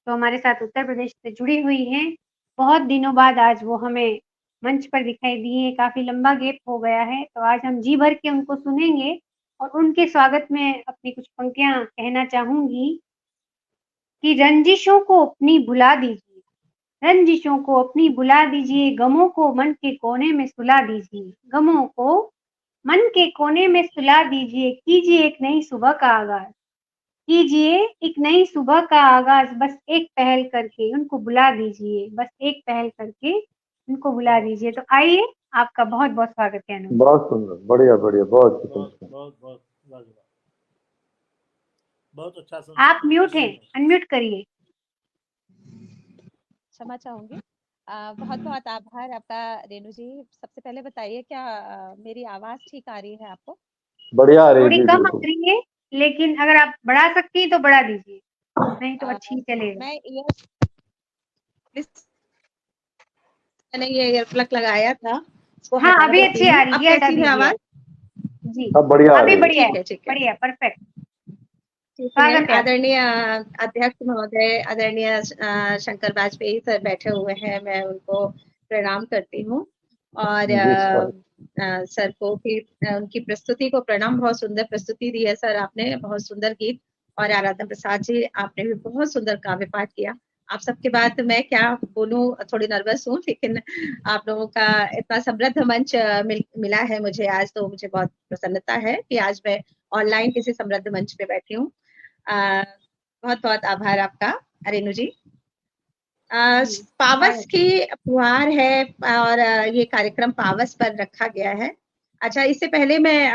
तो हमारे साथ उत्तर प्रदेश से जुड़ी हुई हैं। बहुत दिनों बाद आज वो हमें मंच पर दिखाई दी हैं, काफ़ी लंबा गैप हो गया है। तो आज हम जी भर के उनको सुनेंगे और उनके स्वागत में अपनी कुछ पंक्तियाँ कहना चाहूँगी कि रंजिशों को अपनी भुला दीजिए, रंजिशों को अपनी भुला दीजिए, गमों को मन के कोने में सुला दीजिए, गमों को मन के कोने में सुला दीजिए, कीजिए एक नई सुबह का आगाज, कीजिए एक नई सुबह का आगाज, बस एक पहल करके उनको बुला दीजिए, बस एक पहल करके उनको बुला दीजिए। तो आइए, आपका बहुत बहुत स्वागत है अनु। बहुत सुंदर, बढ़िया बढ़िया, बहुत बहुत सुंदर। बहुत बहुत लाजवाब, बहुत अच्छा आप म्यूट हैं, अनम्यूट करिए। क्षमा चाहूंगी। बहुत बहुत आभार आपका रेणु जी। सबसे पहले बताइए क्या मेरी आवाज ठीक आ रही है आपको? बढ़िया आ रही थोड़ी जी, कम आ बिल्कुल। रही है, लेकिन अगर आप बढ़ा सकती हैं तो बढ़ा दीजिए, नहीं तो अच्छी चलेगा। मैं मैंने ये ईयर प्लग लगाया था, इसको हाँ, हटा अभी देती अच्छी हूँ। आ अब रही है, हटा कैसी है दीजिए आवाज? आप। जी, अब बढ़िया आ अभी रही है। बढ़िया है, ठीक है। बढ़िया, परफेक्ट। ठीक है। स्वागत है। आदरणीय अध्यक्ष महोदय, आदरणीय शंकर वाजपेयी सर बैठे हुए हैं, मैं उनको प्रणाम करती हूँ। और जी सर, सर को भी उनकी प्रस्तुति को प्रणाम। बहुत सुंदर प्रस्तुति दी है सर आपने, बहुत सुंदर गीत। और आराधना प्रसाद जी, आपने भी बहुत सुंदर काव्य पाठ किया। आप सबके बाद मैं क्या बोलूं, थोड़ी नर्वस हूँ, लेकिन आप लोगों का इतना समृद्ध मंच मिला है मुझे आज, तो मुझे बहुत प्रसन्नता है कि आज मैं ऑनलाइन किसी समृद्ध मंच पे बैठी हूँ। बहुत बहुत आभार आपका रेणु जी। पावस की फुहार है और ये कार्यक्रम पावस पर रखा गया है। अच्छा, इससे पहले मैं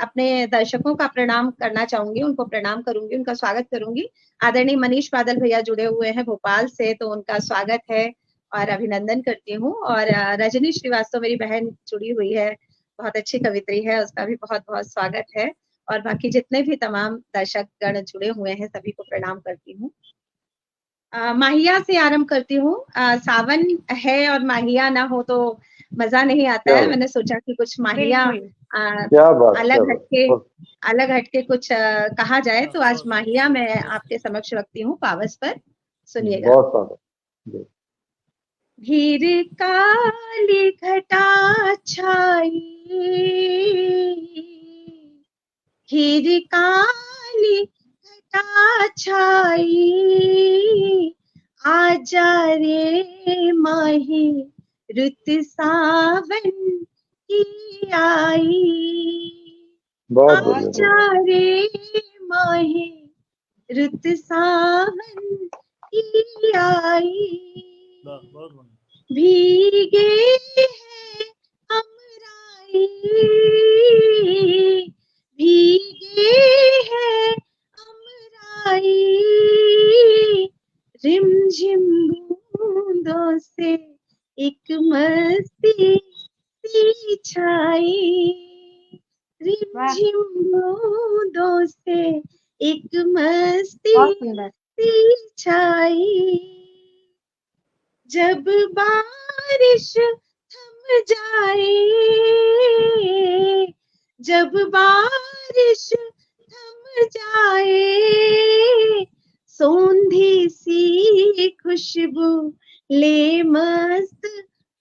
अपने दर्शकों का प्रणाम करना चाहूंगी, उनको प्रणाम करूंगी, उनका स्वागत करूंगी। आदरणीय मनीष बादल भैया जुड़े हुए हैं भोपाल से, तो उनका स्वागत है और अभिनंदन करती हूँ। और रजनी श्रीवास्तव मेरी बहन जुड़ी हुई है, बहुत अच्छी कवित्री है, उसका भी बहुत बहुत स्वागत है। और बाकी जितने भी तमाम दर्शक गण जुड़े हुए हैं सभी को प्रणाम करती हूँ। माहिया से आरंभ करती हूँ। सावन है और माहिया ना हो तो मजा नहीं आता है। मैंने सोचा कि कुछ माहिया क्या बात, अलग हटके कुछ कहा जाए, तो आज माहिया मैं आपके समक्ष रखती हूँ पावस पर। सुनिएगा। बहुत स्वागत। घिर काली घटा छाई, घिर काली घटा छाई, आजा रे माही रुत सावन की आई, आजा रे माही रुत सावन की आई, भीगे है अमराई, भीगे है अमराई, रिमझिम बूंदों से एक मस्ती सी छाई, रिमझिम बूंदों से एक मस्ती सी छाई, जब बारिश थम जाए, जब बारिश थम जाए, सोंधी सी खुशबू ले मस्त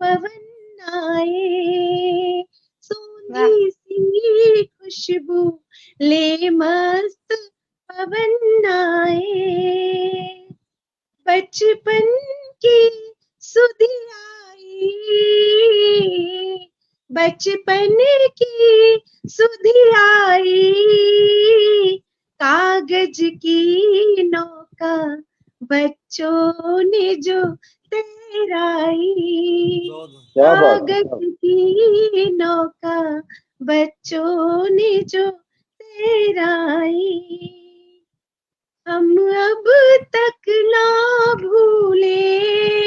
पवन आए, सोंधी सी खुशबू ले मस्त पवन आए, बचपन की सुधियाई, बचपन की सुधियाई, कागज की नौका बच्चों ने जो तैराई, कागज की नौका बच्चों ने जो तैराई, हम अब तक ना भूले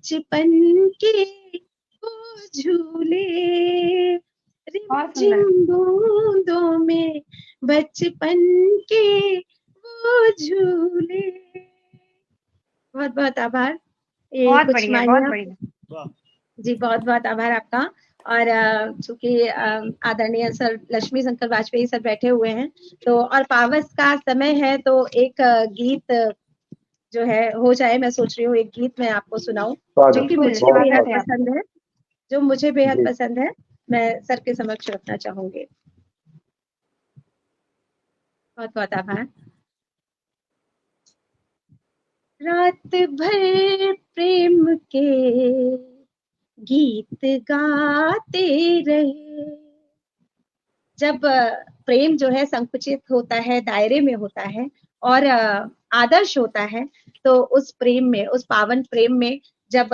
बचपन के वो झूले, रिमझिम बूंदों में बचपन के वो झूले। बहुत बहुत आभार। ये बहुत कुछ बढ़िया, बहुत बढ़िया। वाह, जी, बहुत बहुत आभार आपका। और चूंकि आदरणीय सर लक्ष्मी शंकर वाजपेयी सर बैठे हुए हैं, तो और पावस का समय है, तो एक गीत जो है हो जाए, मैं सोच रही हूँ एक गीत मैं आपको सुनाऊं जो कि बिल्कुल, मुझे बेहद स्वागत है पसंद है, जो मुझे बेहद जी। पसंद है, मैं सर के समक्ष रखना चाहूंगी। बहुत बहुत आभार। रात भर प्रेम के गीत गाते रहे। जब प्रेम जो है संकुचित होता है, दायरे में होता है और आदर्श होता है, तो उस प्रेम में, उस पावन प्रेम में जब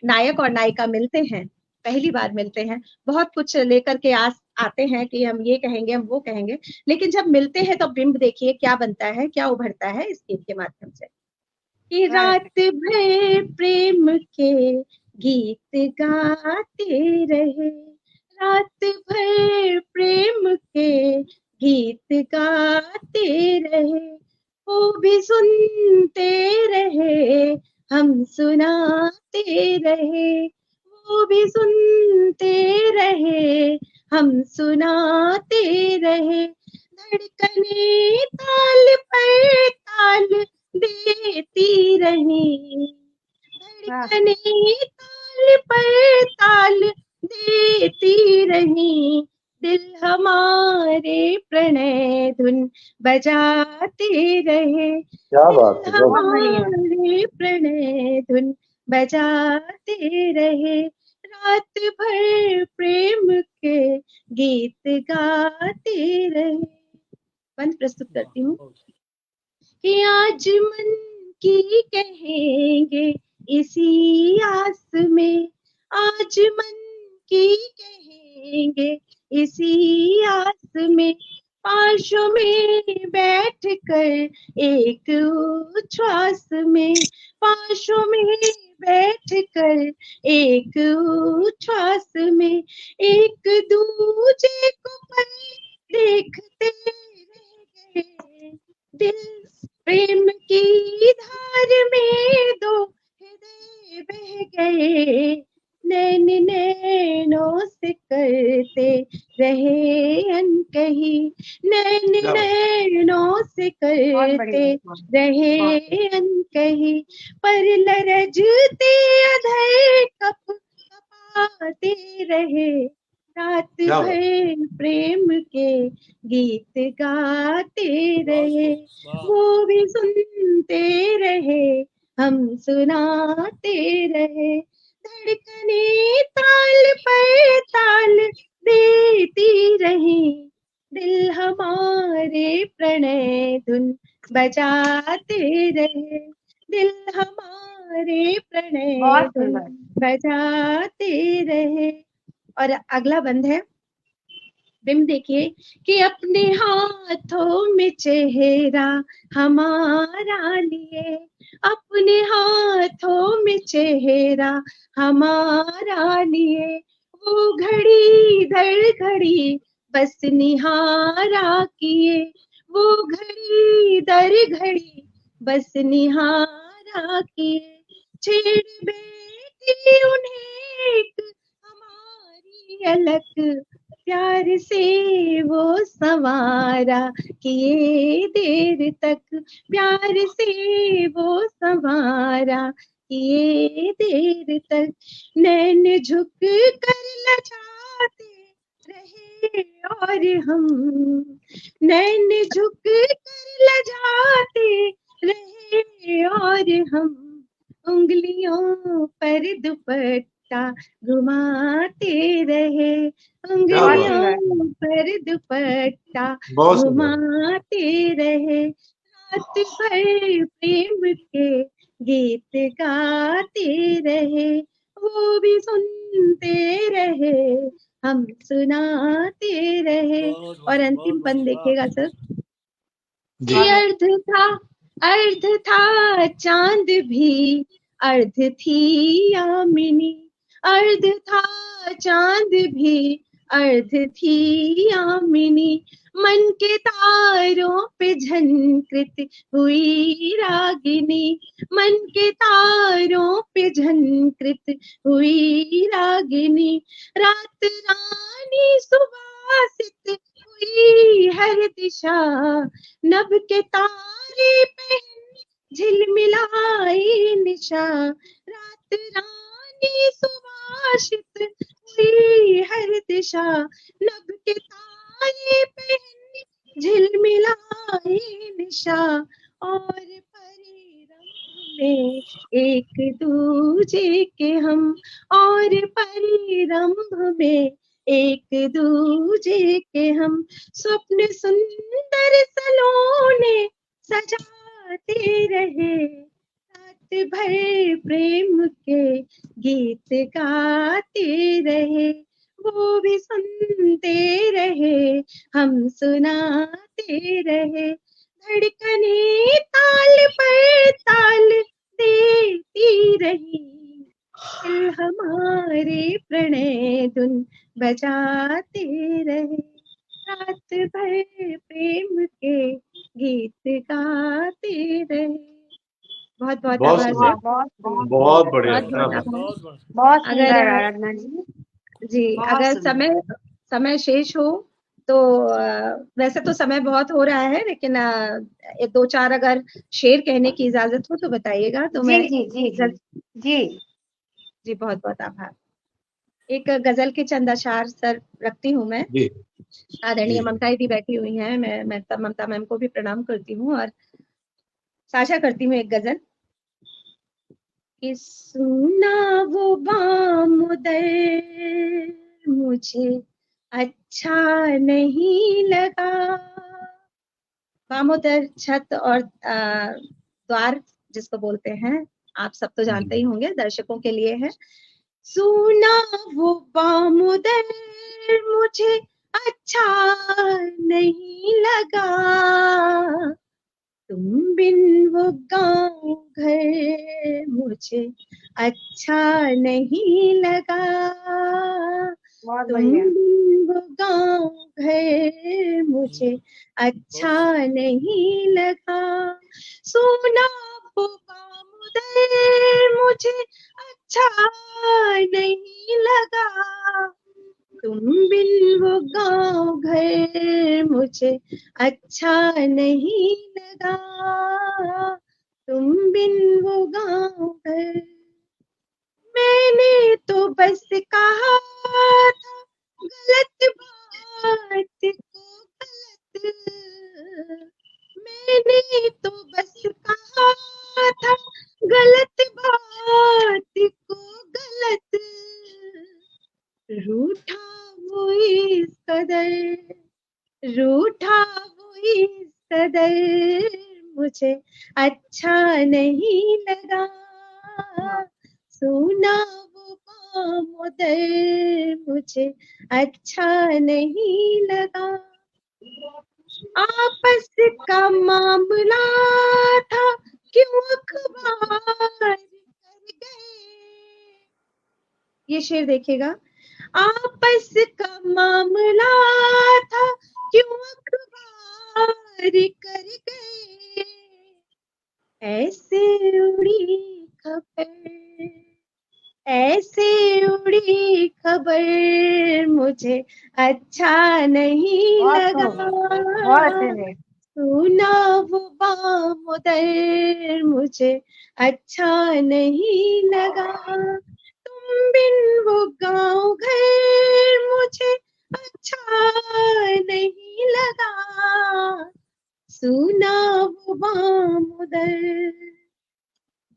नायक और नायिका मिलते हैं, पहली बार मिलते हैं, बहुत कुछ लेकर के आते हैं कि हम ये कहेंगे, हम वो कहेंगे, लेकिन जब मिलते हैं तो बिंब देखिए क्या बनता है, क्या उभरता है इस गीत के माध्यम से कि रात भर प्रेम के गीत गाते रहे, रात भर प्रेम के गीत गाते रहे, वो भी सुनते रहे, हम सुनाते रहे, वो भी सुनते रहे, हम सुनाते रहे, धड़कने ताल पर ताल देती रही, धड़कने ताल पर ताल देती रही, दिल हमारे प्रणय धुन बजाते रहे, क्या बात दिल है। हमारे प्रणय धुन बजाते रहे, रात भर प्रेम के गीत गाते रहे। बंद प्रस्तुत करती हूँ कि आज मन की कहेंगे इसी आस में, आज मन की कहेंगे इसी आस में, पाशों में बैठ कर एक उच्छ्वास में, पाशों में बैठ कर एक उच्छ्वास में, एक दूजे को पल देखते रह गए, दिल प्रेम की धार में दो हृदय बह गए, नैन नैनों से करते रहे अनकही, नैन नैनों से करते रहे अनकही, पर लरजते अधर कप कपाते रहे, रात भर प्रेम के गीत गाते रहे, वो भी सुनते रहे, हम सुनाते रहे, धड़कने ताल पर ताल देती रही, दिल हमारे प्रणय धुन बजाते रहे, दिल हमारे प्रणय धुन बजाते रहे। और अगला बंद है, बिम देखिए कि अपने हाथों में चेहरा हमारा लिए, अपने हाथों में चेहरा हमारा लिए, वो घड़ी दर घड़ी बस निहारा किए, वो घड़ी दर घड़ी बस निहारा किए, छेड़ बेटी उन्हें एक हमारी अलग, प्यार से वो संवारा किए देर तक, प्यार से वो संवारा किए देर तक, नैन झुक कर लजाते रहे और हम, नैन झुक कर लजाते रहे और हम, उंगलियों पर दुपट्टा घुमाते रहे, उंगलियों पर दुपट्टा घुमाते रहे, रात भर प्रेम के गीत गाते रहे, वो भी सुनते रहे, हम सुनाते रहे। और अंतिम पद देखिएगा सर, अर्ध था चांद भी अर्ध थी यामिनी, अर्ध था चांद भी अर्ध थी यामिनी, मन के तारों पे झनकृत हुई रागिनी, मन के तारों पे झनकृत हुई रागिनी, रात रानी सुवासित हुई हर दिशा, नभ के तारे पहन झिलमिलाई निशा, रात रानी सुवासित हुई हर दिशा, नभ के तारे पहन झिलमिलाई निशा, और परिरंभ में एक दूजे के हम, और परिरंभ में एक दूजे के हम, स्वप्न सुंदर सलोने सजाते रहे, रात भर प्रेम के गीत गाते रहे, वो भी सुनते रहे हम सुनाते रहे, धड़कने ताल पर ताल देती रही, दिल हमारे प्रणय धुन बजाते रहे, रात भर प्रेम के गीत गाते रहे। बहुत बहुत बहुत आभार सुंदर, सर। बहुत बढ़िया, बहुत क्या बहुत बात। आभार। बहुत अगर सुंदर आराधना जी। जी बहुत अगर सुंदर। समय शेष हो तो वैसे तो समय बहुत हो रहा है, लेकिन दो चार अगर शेर कहने की इजाजत हो तो बताइएगा। तो जी मैं जी जी जी जी जी बहुत बहुत आभार। एक गजल के चंद अशार सर रखती हूँ मैं। जी आदरणीय जी। ममता दीदी बैठी हुई हैं, मैं ममता मैम को भी प्रणाम करती हूँ और साझा करती हूँ एक गजल कि सुना वो बामुदर मुझे अच्छा नहीं लगा। बामुदर छत और द्वार जिसको बोलते हैं, आप सब तो जानते ही होंगे, दर्शकों के लिए है। सुना वो बामुदर मुझे अच्छा नहीं लगा, तुम बिन वो गाँव घर मुझे अच्छा नहीं लगा, बहुत तुम बढ़िया। बिन वो गाँव घर मुझे अच्छा नहीं लगा, सुना वो बामुदर मुझे अच्छा नहीं लगा, तुम बिन वो गाँव घर मुझे अच्छा नहीं लगा, तुम बिन वो गाँव घर। मैंने तो बस कहा था गलत बात को गलत, मैंने तो बस कहा था गलत बात को गलत, रूठा वो इस कदर, रूठा वो इस कदर मुझे अच्छा नहीं लगा, सुना वो बामुदर मुझे अच्छा नहीं लगा, आपस का मामला था क्यों अखबार कर गए। ये शेर देखिएगा, आपस का मामला था क्यों अखबार कर गए, ऐसे उड़ी खबर, ऐसे उड़ी खबर मुझे अच्छा नहीं लगा, सुना वो बामुदर मुझे अच्छा नहीं लगा, तुम बिन वो गाँव घर मुझे अच्छा नहीं लगा, सुना वो बामुदर।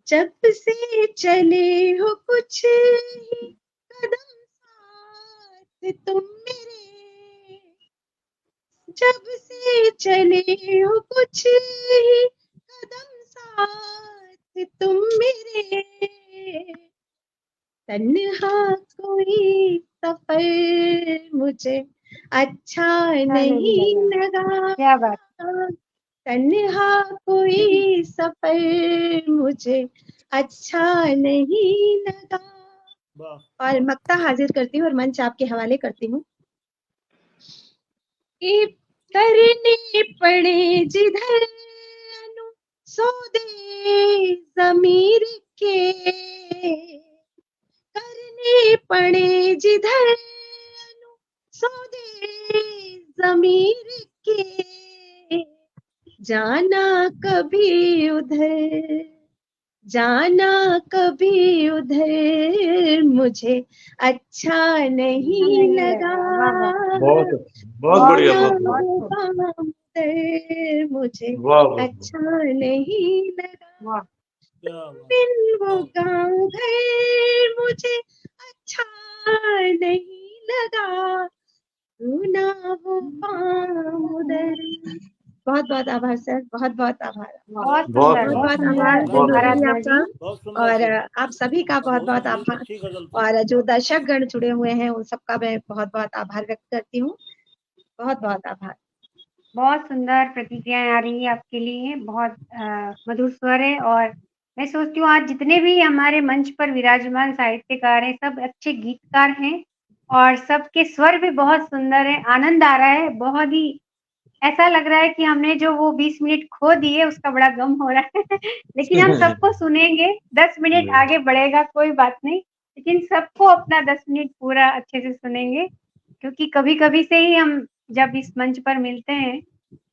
जब से चले हो कुछ ही कदम साथ तुम मेरे, जब से चले हो कुछ ही कदम साथ तुम मेरे, तन्हा कोई सफर मुझे अच्छा नहीं लगा, क्या बात। तन्हा कोई सफर मुझे अच्छा नहीं लगा। वाह और मक्ता हाजिर करती हूँ और मंच आपके हवाले करती हूँ कि करने पड़े जिधर अनु सौदे ज़मीर के, करने पड़े जिधर अनु सौदे ज़मीर के, जाना कभी उधर, जाना कभी उधर मुझे अच्छा नहीं लगा। बहुत बहुत बढ़िया, जाना बहुत वो बढ़िया। काम उधर मुझे वाह वाह अच्छा नहीं लगा। वाह क्या बात। बिन वो गाँव घर मुझे अच्छा नहीं लगा, सुना वो काम उधर। बहुत बहुत आभार सर, बहुत बहुत आभार, बहुत बहुत सुंदर, बहुत बहुत बहुत सुंदर आभार बहुत रेणु दीदी आराधना जी। आपका, बहुत सुंदर और थी, आप सभी का बहुत बहुत आभार, अच्छी गजल थी। और जो दर्शक गण जुड़े हुए हैं उन सबका मैं बहुत बहुत आभार व्यक्त करती हूँ। बहुत बहुत आभार। बहुत सुंदर प्रतिक्रियाएं आ रही है आपके लिए, बहुत मधुर स्वर है। और मैं सोचती हूँ आज जितने भी हमारे मंच पर विराजमान साहित्यकार हैं सब अच्छे गीतकार हैं और सबके स्वर भी बहुत सुंदर है। आनंद आ रहा है, बहुत ही ऐसा लग रहा है कि हमने जो वो 20 मिनट खो दिए उसका बड़ा गम हो रहा है लेकिन हम सबको सुनेंगे, 10 मिनट आगे बढ़ेगा कोई बात नहीं, लेकिन सबको अपना 10 मिनट पूरा अच्छे से सुनेंगे, क्योंकि कभी कभी से ही हम जब इस मंच पर मिलते हैं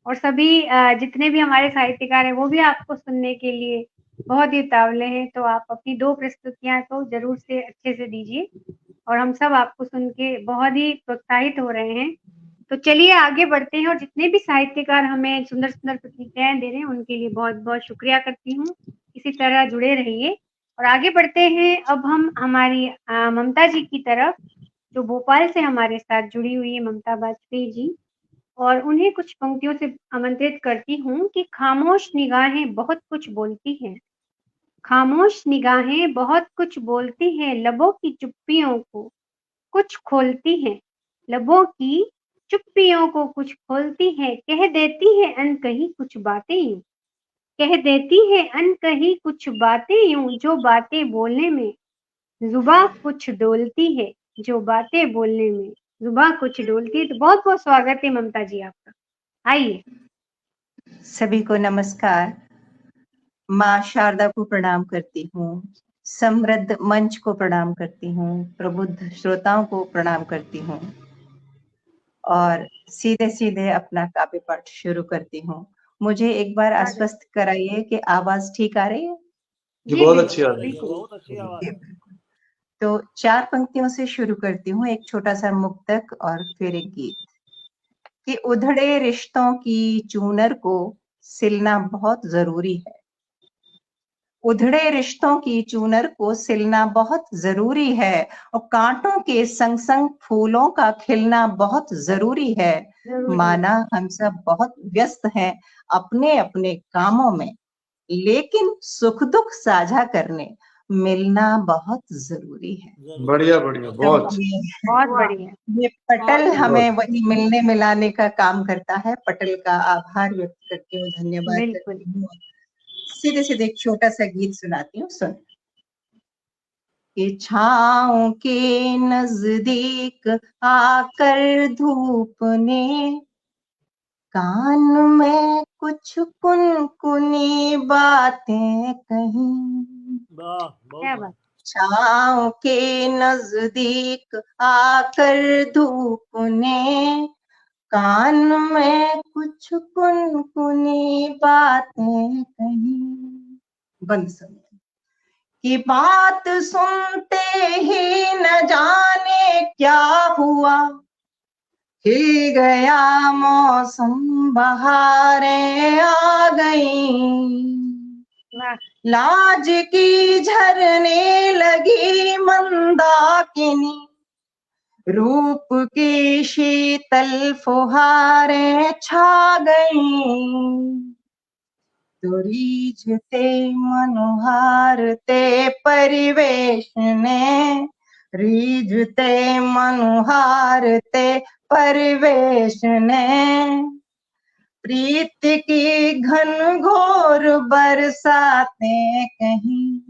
और सभी जितने भी हमारे साहित्यकार हैं वो भी आपको सुनने के लिए बहुत ही उतावले हैं। तो आप अपनी 2 प्रस्तुतियां तो जरूर से अच्छे से दीजिए और हम सब आपको सुन के बहुत ही प्रोत्साहित हो रहे हैं। तो चलिए आगे बढ़ते हैं और जितने भी साहित्यकार हमें सुंदर सुंदर प्रतिक्रियाएं दे रहे हैं उनके लिए बहुत बहुत शुक्रिया करती हूँ। इसी तरह जुड़े रहिए और आगे बढ़ते हैं। अब हम हमारी ममता जी की तरफ, जो भोपाल से हमारे साथ जुड़ी हुई है, ममता बाजपेयी जी, और उन्हें कुछ पंक्तियों से आमंत्रित करती हूँ कि खामोश निगाहें बहुत कुछ बोलती हैं, खामोश निगाहें बहुत कुछ बोलती हैं, लबों की चुप्पियों को कुछ खोलती हैं, लबों की चुप्पियों को कुछ खोलती हैं, कह देती है अनकही कुछ बातें यूं, कह देती है अनकही कुछ बातें यूं, जो बातें बोलने में जुबां कुछ डोलती है, जो बातें बोलने में जुबां कुछ डोलती है। तो बहुत बहुत स्वागत है ममता जी आपका, आइए। सभी को नमस्कार। माँ शारदा को प्रणाम करती हूँ, समृद्ध मंच को प्रणाम करती हूँ, प्रबुद्ध श्रोताओं को प्रणाम करती हूँ और सीधे सीधे अपना काव्य पाठ शुरू करती हूँ। मुझे एक बार आश्वस्त कराइए कि आवाज ठीक आ रही है? जी बहुत अच्छी आ रही है। बिल्कुल। बहुत अच्छी आवाज है। तो 4 पंक्तियों से शुरू करती हूँ, एक छोटा सा मुक्तक और फिर एक गीत। कि उधड़े रिश्तों की चूनर को सिलना बहुत जरूरी है, उधड़े रिश्तों की चूनर को सिलना बहुत जरूरी है और कांटों के संग संग फूलों का खिलना बहुत जरूरी है। माना हम सब बहुत व्यस्त हैं अपने अपने कामों में, लेकिन सुख दुख साझा करने मिलना बहुत जरूरी है। बढ़िया बढ़िया, बहुत बहुत बढ़िया। ये पटल हमें वही मिलने मिलाने का काम करता है। पटल का आभार व्यक्त करती हूँ, धन्यवाद बिल्कुल। करती हूँ। सीधे सीधे एक छोटा सा गीत सुनाती हूँ, सुन। कि छाँव के नजदीक आकर धूप ने कान में कुछ कुनकुनी बातें कही, वाह क्या बहुत बात। छाँव के नजदीक आकर धूप ने कान में कुछ कुनकुनी बातें कही। बंद सुन की बात सुनते ही न जाने क्या हुआ, खिल गया मौसम, बहारें आ गईं, वाह लाज की झरने लगी मंदाकिनी, रूप की शीतल फुहारें छा गईं, तो रीझते मनुहारते परिवेश ने, रीझते मनुहारते परिवेश ने, प्रीत की घन घोर बरसातें कहीं,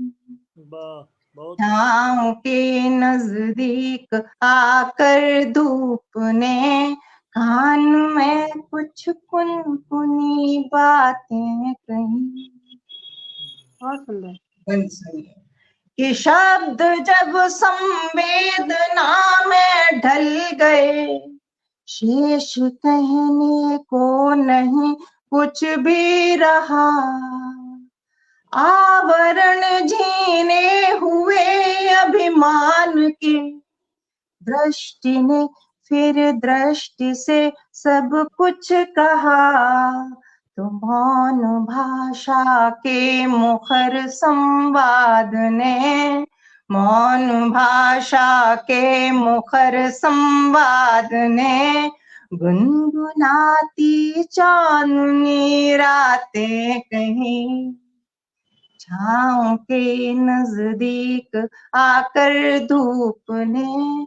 वाह, बहुत छाँव के नजदीक आकर धूप ने कान में कुछ कुनकुनी बातें कही। बहुत सुंदर। सुनिए कि शब्द जब संवेदना में ढल गए, शेष कहने को नहीं कुछ भी रहा। आवरण झीने हुए अभिमान के, दृष्टि ने फिर दृष्टि से सब कुछ कहा। तो मौन भाषा के मुखर संवाद ने, मौन भाषा के मुखर संवाद ने गुनगुनाती चांदनी रातें कहीं। छाँव के नजदीक आकर धूप ने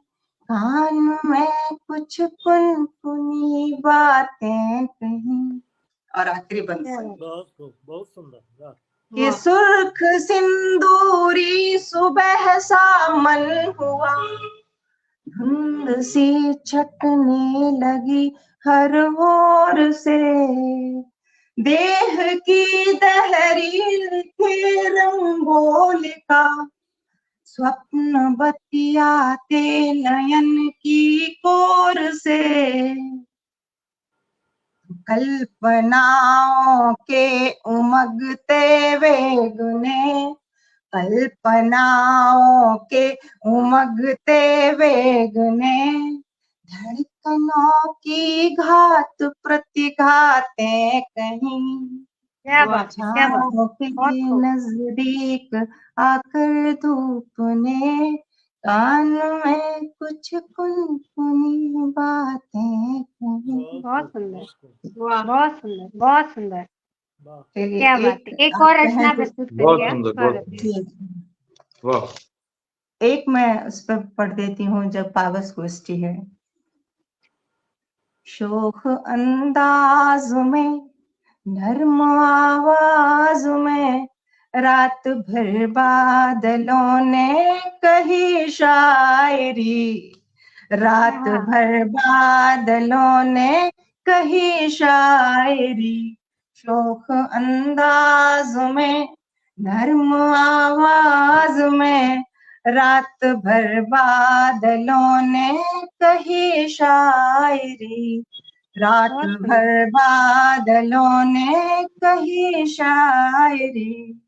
कान में कुछ कुनकुनी बातें कही। और आखिरी बंद सुनिए बहुत सुंदर। कि सुर्ख सिंदूरी सुबह सा मन हुआ, धुंध सी छटने लगी हर ओर से। देह की दहरील के रंगों का स्वप्न बतियाते नयन की कोर से। कल्पनाओं के उमगते वेग ने, कल्पनाओं के उमगते वेग ने धड़कनों की घात प्रतिघातें कहीं। क्या बात है, क्या बात। छाँव के नजदीक आकर धूप ने कान में कुछ कुनकुनी बातें कही। बहुत सुंदर, वाह, बहुत सुंदर, बहुत सुंदर। वाह, क्या बात है। एक और रचना प्रस्तुत करिए आप। स्वागत है। वाह। एक मैं उस पर पढ़ देती हूँ जब पावस गोष्ठी है। शोख अंदाज में, नर्म आवाज में, रात भर बादलों ने कही शायरी। रात भर बादलों ने कही शायरी। शोख अंदाज में, नर्म आवाज में, रात भर बादलों ने कही शायरी। रात भर बादलों ने कही शायरी।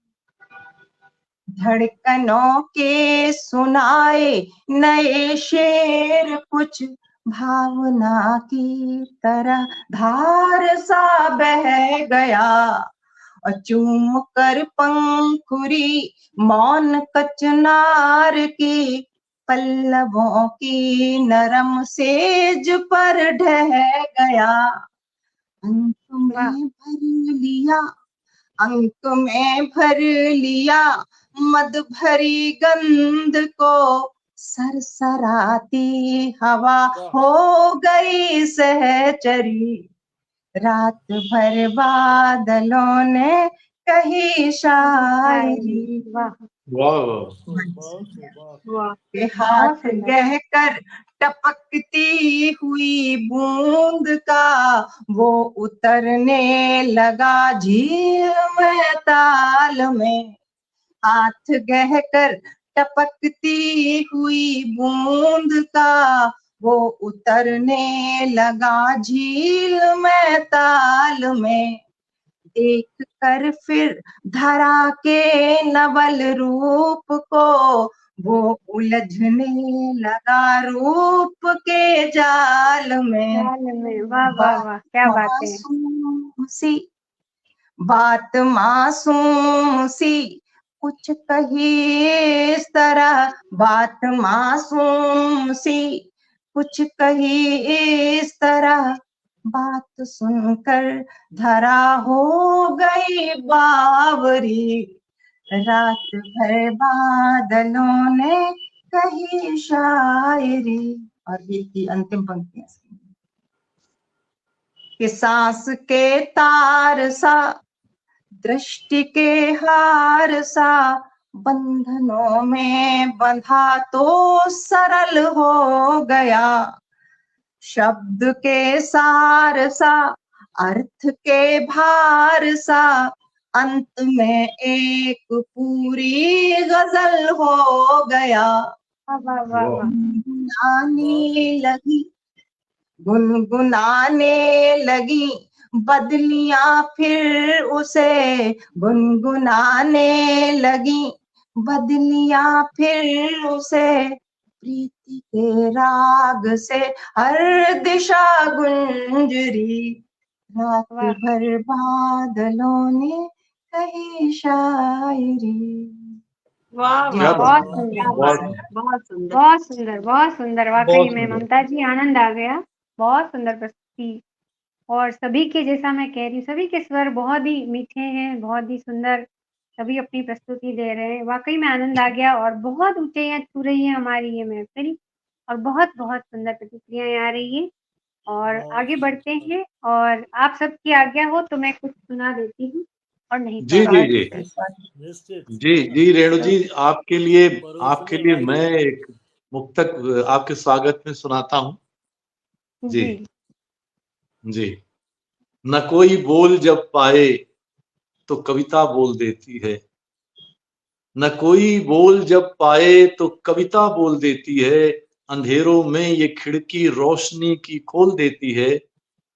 धड़कनों के सुनाए नए शेर कुछ भावना की तरह धार सा बह गया। और चूम कर पंखुरी मौन कचनार की पल्लवों की नरम सेज पर ढह गया। अंक में भर लिया, अंक में भर लिया मद भरी गंध को, सरसराती हवा हो गई सहचरी। रात भर बादलों ने कही शायरी। के हाथ गहकर टपकती हुई बूंद का वो उतरने लगा झील में ताल में। हाथ गहकर टपकती हुई बूंद का वो उतरने लगा झील में ताल में। देख कर फिर धरा के नवल रूप को वो उलझने लगा रूप के जाल में। वाह वाह वाह, क्या बात है। बात मासूम सी कुछ कही इस तरह, बात मासूम सी कुछ कही इस तरह, बात सुनकर धरा हो गई बावरी। रात भर बादलों ने कही शायरी। और गीत की अंतिम पंक्तियां कि सांस के तार सा, दृष्टि के हार सा, बंधनों में बंधा तो सरल हो गया, शब्द के सार सा अर्थ के भार सा, अंत में एक पूरी गजल हो गया। वाह वाह वाह वाह। गुनगुनाने लगी, गुनगुनाने लगी बदलियां फिर उसे, गुनगुनाने लगी बदलियां फिर उसे, प्रीति के राग से हर दिशा गुंजरी, रात वाह भर बादलों ने कही शायरी। वाह क्या वाह, बहुत बात है, सुंदर, क्या बहुत बात है, बहुत सुंदर। बहुत सुंदर, बहुत सुंदर। वाकई बहुत में सुंदर। ममता जी आनंद आ गया। बहुत सुंदर प्रस्तुति। और सभी के, जैसा मैं कह रही हूँ, सभी के स्वर बहुत ही मीठे हैं, बहुत ही सुंदर। सभी अपनी प्रस्तुति दे रहे हैं। वाकई में आनंद आ गया और बहुत ऊंचाइयां छू रही है हमारी ये महफिल, और बहुत बहुत सुंदर प्रतिक्रियाएं आ रही है। और बहुत आगे बढ़ते हैं, और आप सबकी आज्ञा हो तो मैं कुछ सुना देती हूँ, और नहीं तो जी आगे जी बढ़ते जी हैं। निश्चित जी जी रेणु जी, आपके लिए परोसने मैं वाली। एक मुक्तक आपके स्वागत में सुनाता हूँ। जी जी जी। न कोई बोल जब पाए तो कविता बोल देती है, न कोई बोल जब पाए तो कविता बोल देती है, अंधेरों में ये खिड़की रोशनी की खोल देती है,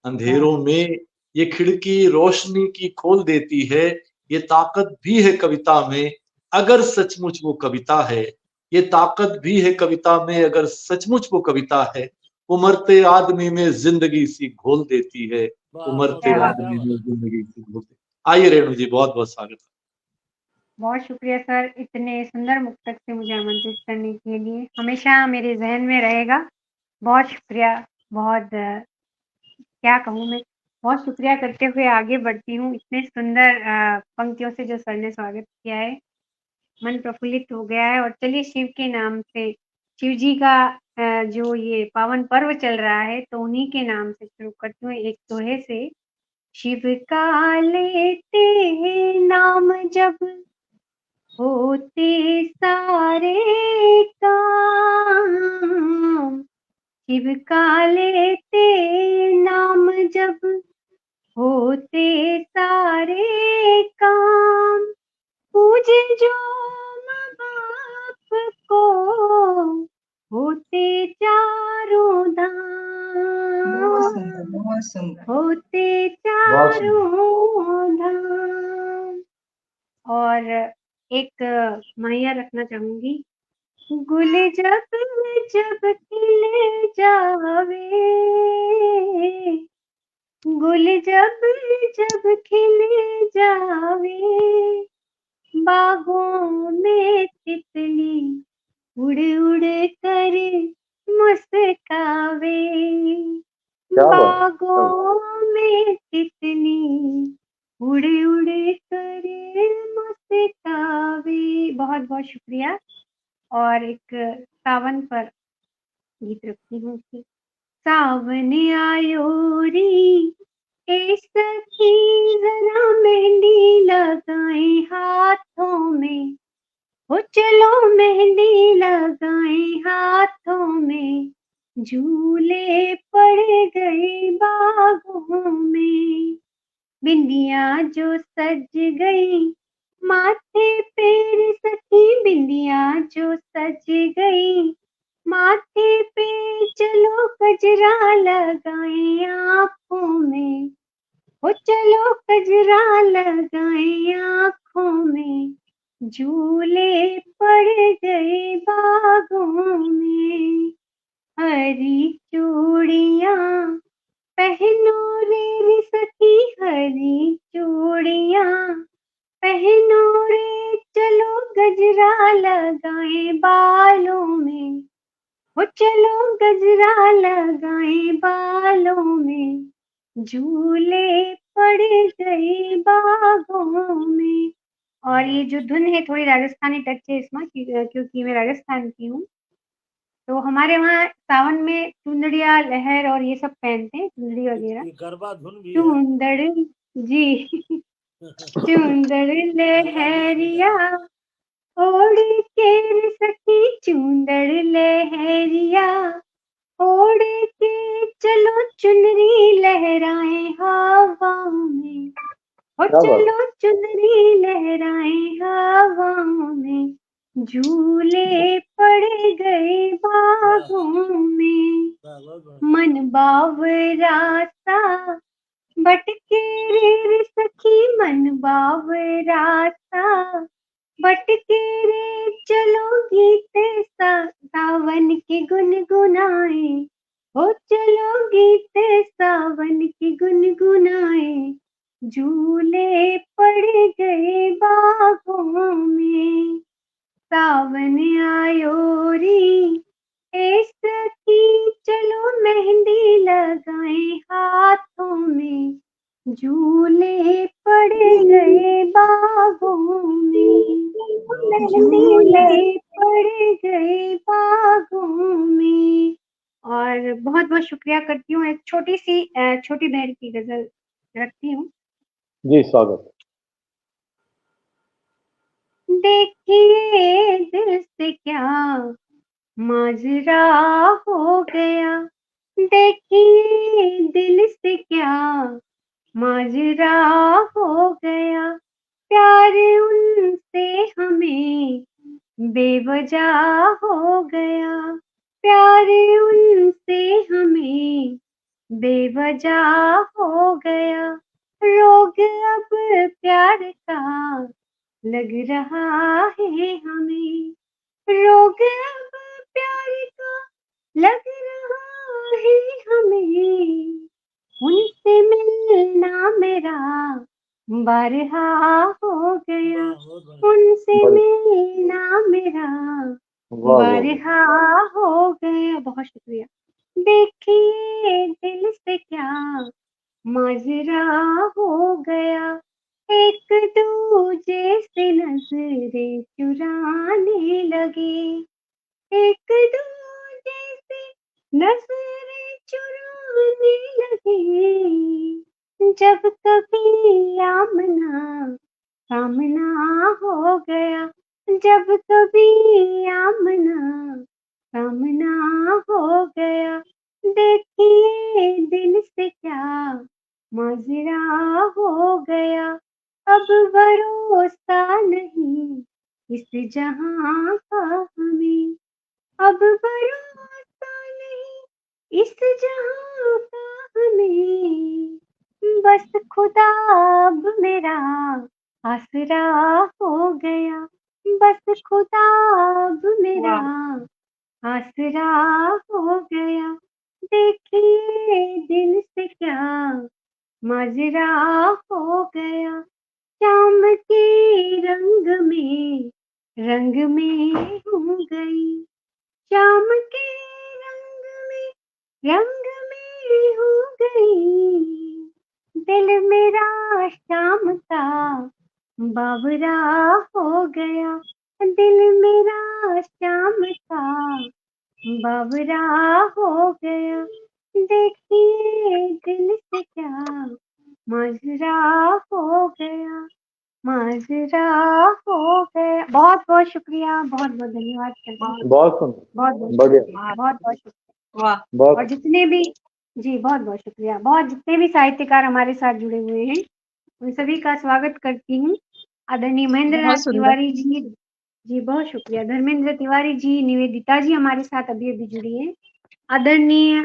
अंधेरों में ये खिड़की रोशनी की खोल देती है, ये ताकत भी है कविता में अगर सचमुच वो कविता है, ये ताकत भी है कविता में अगर सचमुच वो कविता है, उमरते आदमी में जिंदगी सी घोल देती है, वाह, बहुत उमरते क्या सुंदर, बात। क्या आदमी बात। में जिंदगी सी घोल देती है। आइए रेणु जी, बहुत बहुत स्वागत है। बहुत शुक्रिया सर, इतने सुंदर मुक्तक से मुझे आमंत्रित करने के लिए। हमेशा मेरे जहन में रहेगा। बहुत शुक्रिया। बहुत क्या कहूँ मैं, बहुत शुक्रिया करते हुए आगे बढ़ती हूँ। इतने सुंदर पंक्तियों से जो सर ने स्वागत किया है, मन प्रफुल्लित हो गया है। और चलिए, शिव के नाम से, शिव जी का जो ये पावन पर्व चल रहा है, तो उन्हीं के नाम से शुरू करती हूँ एक दोहे से। शिव का लेते नाम जब होते सारे काम, शिव का लेते नाम जब होते सारे काम, पूजे जो माँ बाप को होते चारों बहुत धाम, सुंदर, बहुत सुंदर। होते बहुत सुंदर। चारों धाम। और एक मैया रखना चाहूंगी। गुल जब जब खिल जावे, गुल जब जब खिल जावे, बागों में तितली उड़ उड़ कर मुस्कावे, क्या बात, क्या बात। बागों में तितली उड़ उड़ कर मुस्कावे। बहुत बहुत शुक्रिया। और एक सावन पर गीत रखती हूँ कि सावन आयो री, ए सखी जरा मेहंदी लगाए हाथों में, हो चलो मेहंदी लगाए हाथों में, झूले पड़ गए बागों में, बिंदिया जो सज गई माथे पे रे सखी, बिंदिया जो सज गई माथे पे, चलो गजरा लगाए आँखों में, हो चलो गजरा लगाए आँखों में, झूले पड़ गए बागों में, हरी चूड़ियाँ पहनो रे सखी, हरी चूड़ियाँ पहनो रे, चलो गजरा लगाए बालों में, हो चलो गजरा लगाए बालों में, झूले पड़ गए बागों में। और ये जो धुन है थोड़ी राजस्थानी टच है इसमें, क्योंकि मैं राजस्थान की हूँ। तो हमारे वहाँ सावन में चुंदड़िया लहर और ये सब पहनते हैं, चुंदड़ी वगैरह। ये गरबा धुन भी है। चुंदड़ जी चुंदड़ गरबा गीत में लहरिया जाएगा। ओढ़ के सखी चूंदड़ लहरिया, ओढ़ के चलो चुनरी लहराए हवाओं में, और क्या बात। चलो चुनरी लहराए हवाओं में, झूले पड़ गए बागों में, मन बावरा सा भटके रे सखी मन बावरा सा भटके रे, चलो गीत सावन के गुनगुनाए, ओ चलो गीत सावन के गुनगुनाए, झूले पड़ गए बागों में, सावन आयो री ए सखी, चलो मेहंदी लगाए हाथों में, झूले पड़ गए बागों में, झूले पड़ गए बागों में। और बहुत बहुत शुक्रिया करती हूँ। एक छोटी बहन की गजल रखती हूँ। जी स्वागत। देखिए दिल से क्या माजरा हो गया, देखिए दिल से क्या माजरा हो गया, प्यार उनसे हमें बेवजह हो गया, प्यार उनसे हमें बेवजह हो गया, रोग अब प्यार का लग रहा है हमें, रोग अब प्यार का लग रहा है हमें, उनसे मिलना मेरा बारहा हो गया, उनसे मिलना मेरा बारहा हो गया। बहुत शुक्रिया। देखिए दिल से क्या माजरा हो गया, एक दूजे से नजरें चुराने लगे, एक दूजे से नजरें चुराने लगे, जब कभी आमना सामना हो गया, जब कभी आमना सामना हो गया, देखिए दिल से क्या माजरा हो गया, अब भरोसा नहीं इस जहां का हमें, अब भरोसा नहीं इस जहां का हमें, बस खुदा अब मेरा आसरा हो गया, बस खुदा अब मेरा आसरा हो गया, देखिए दिल से क्या माजरा हो गया, शाम के रंग में हो गई, शाम के रंग में हो गई, दिल मेरा शाम का बावरा हो गया, दिल मेरा शाम का बावरा हो गया, देखिए दिल से क्या माजरा हो गया, माजरा हो गया। बहुत बहुत शुक्रिया, बहुत बहुत धन्यवाद करती हूँ। बहुत सुंदर, बहुत बहुत बढ़िया, शुक्रिया, बहुत बहुत शुक्रिया। वाह बहुत और जितने भी जी बहुत बहुत शुक्रिया, बहुत जितने भी साहित्यकार हमारे साथ जुड़े हुए हैं उन सभी का स्वागत करती हूँ। आदरणीय महेंद्र नाथ बहुत सुंदर। तिवारी जी बहुत शुक्रिया। धर्मेंद्र तिवारी जी, निवेदिता जी हमारे साथ अभी अभी जुड़ी है। आदरणीय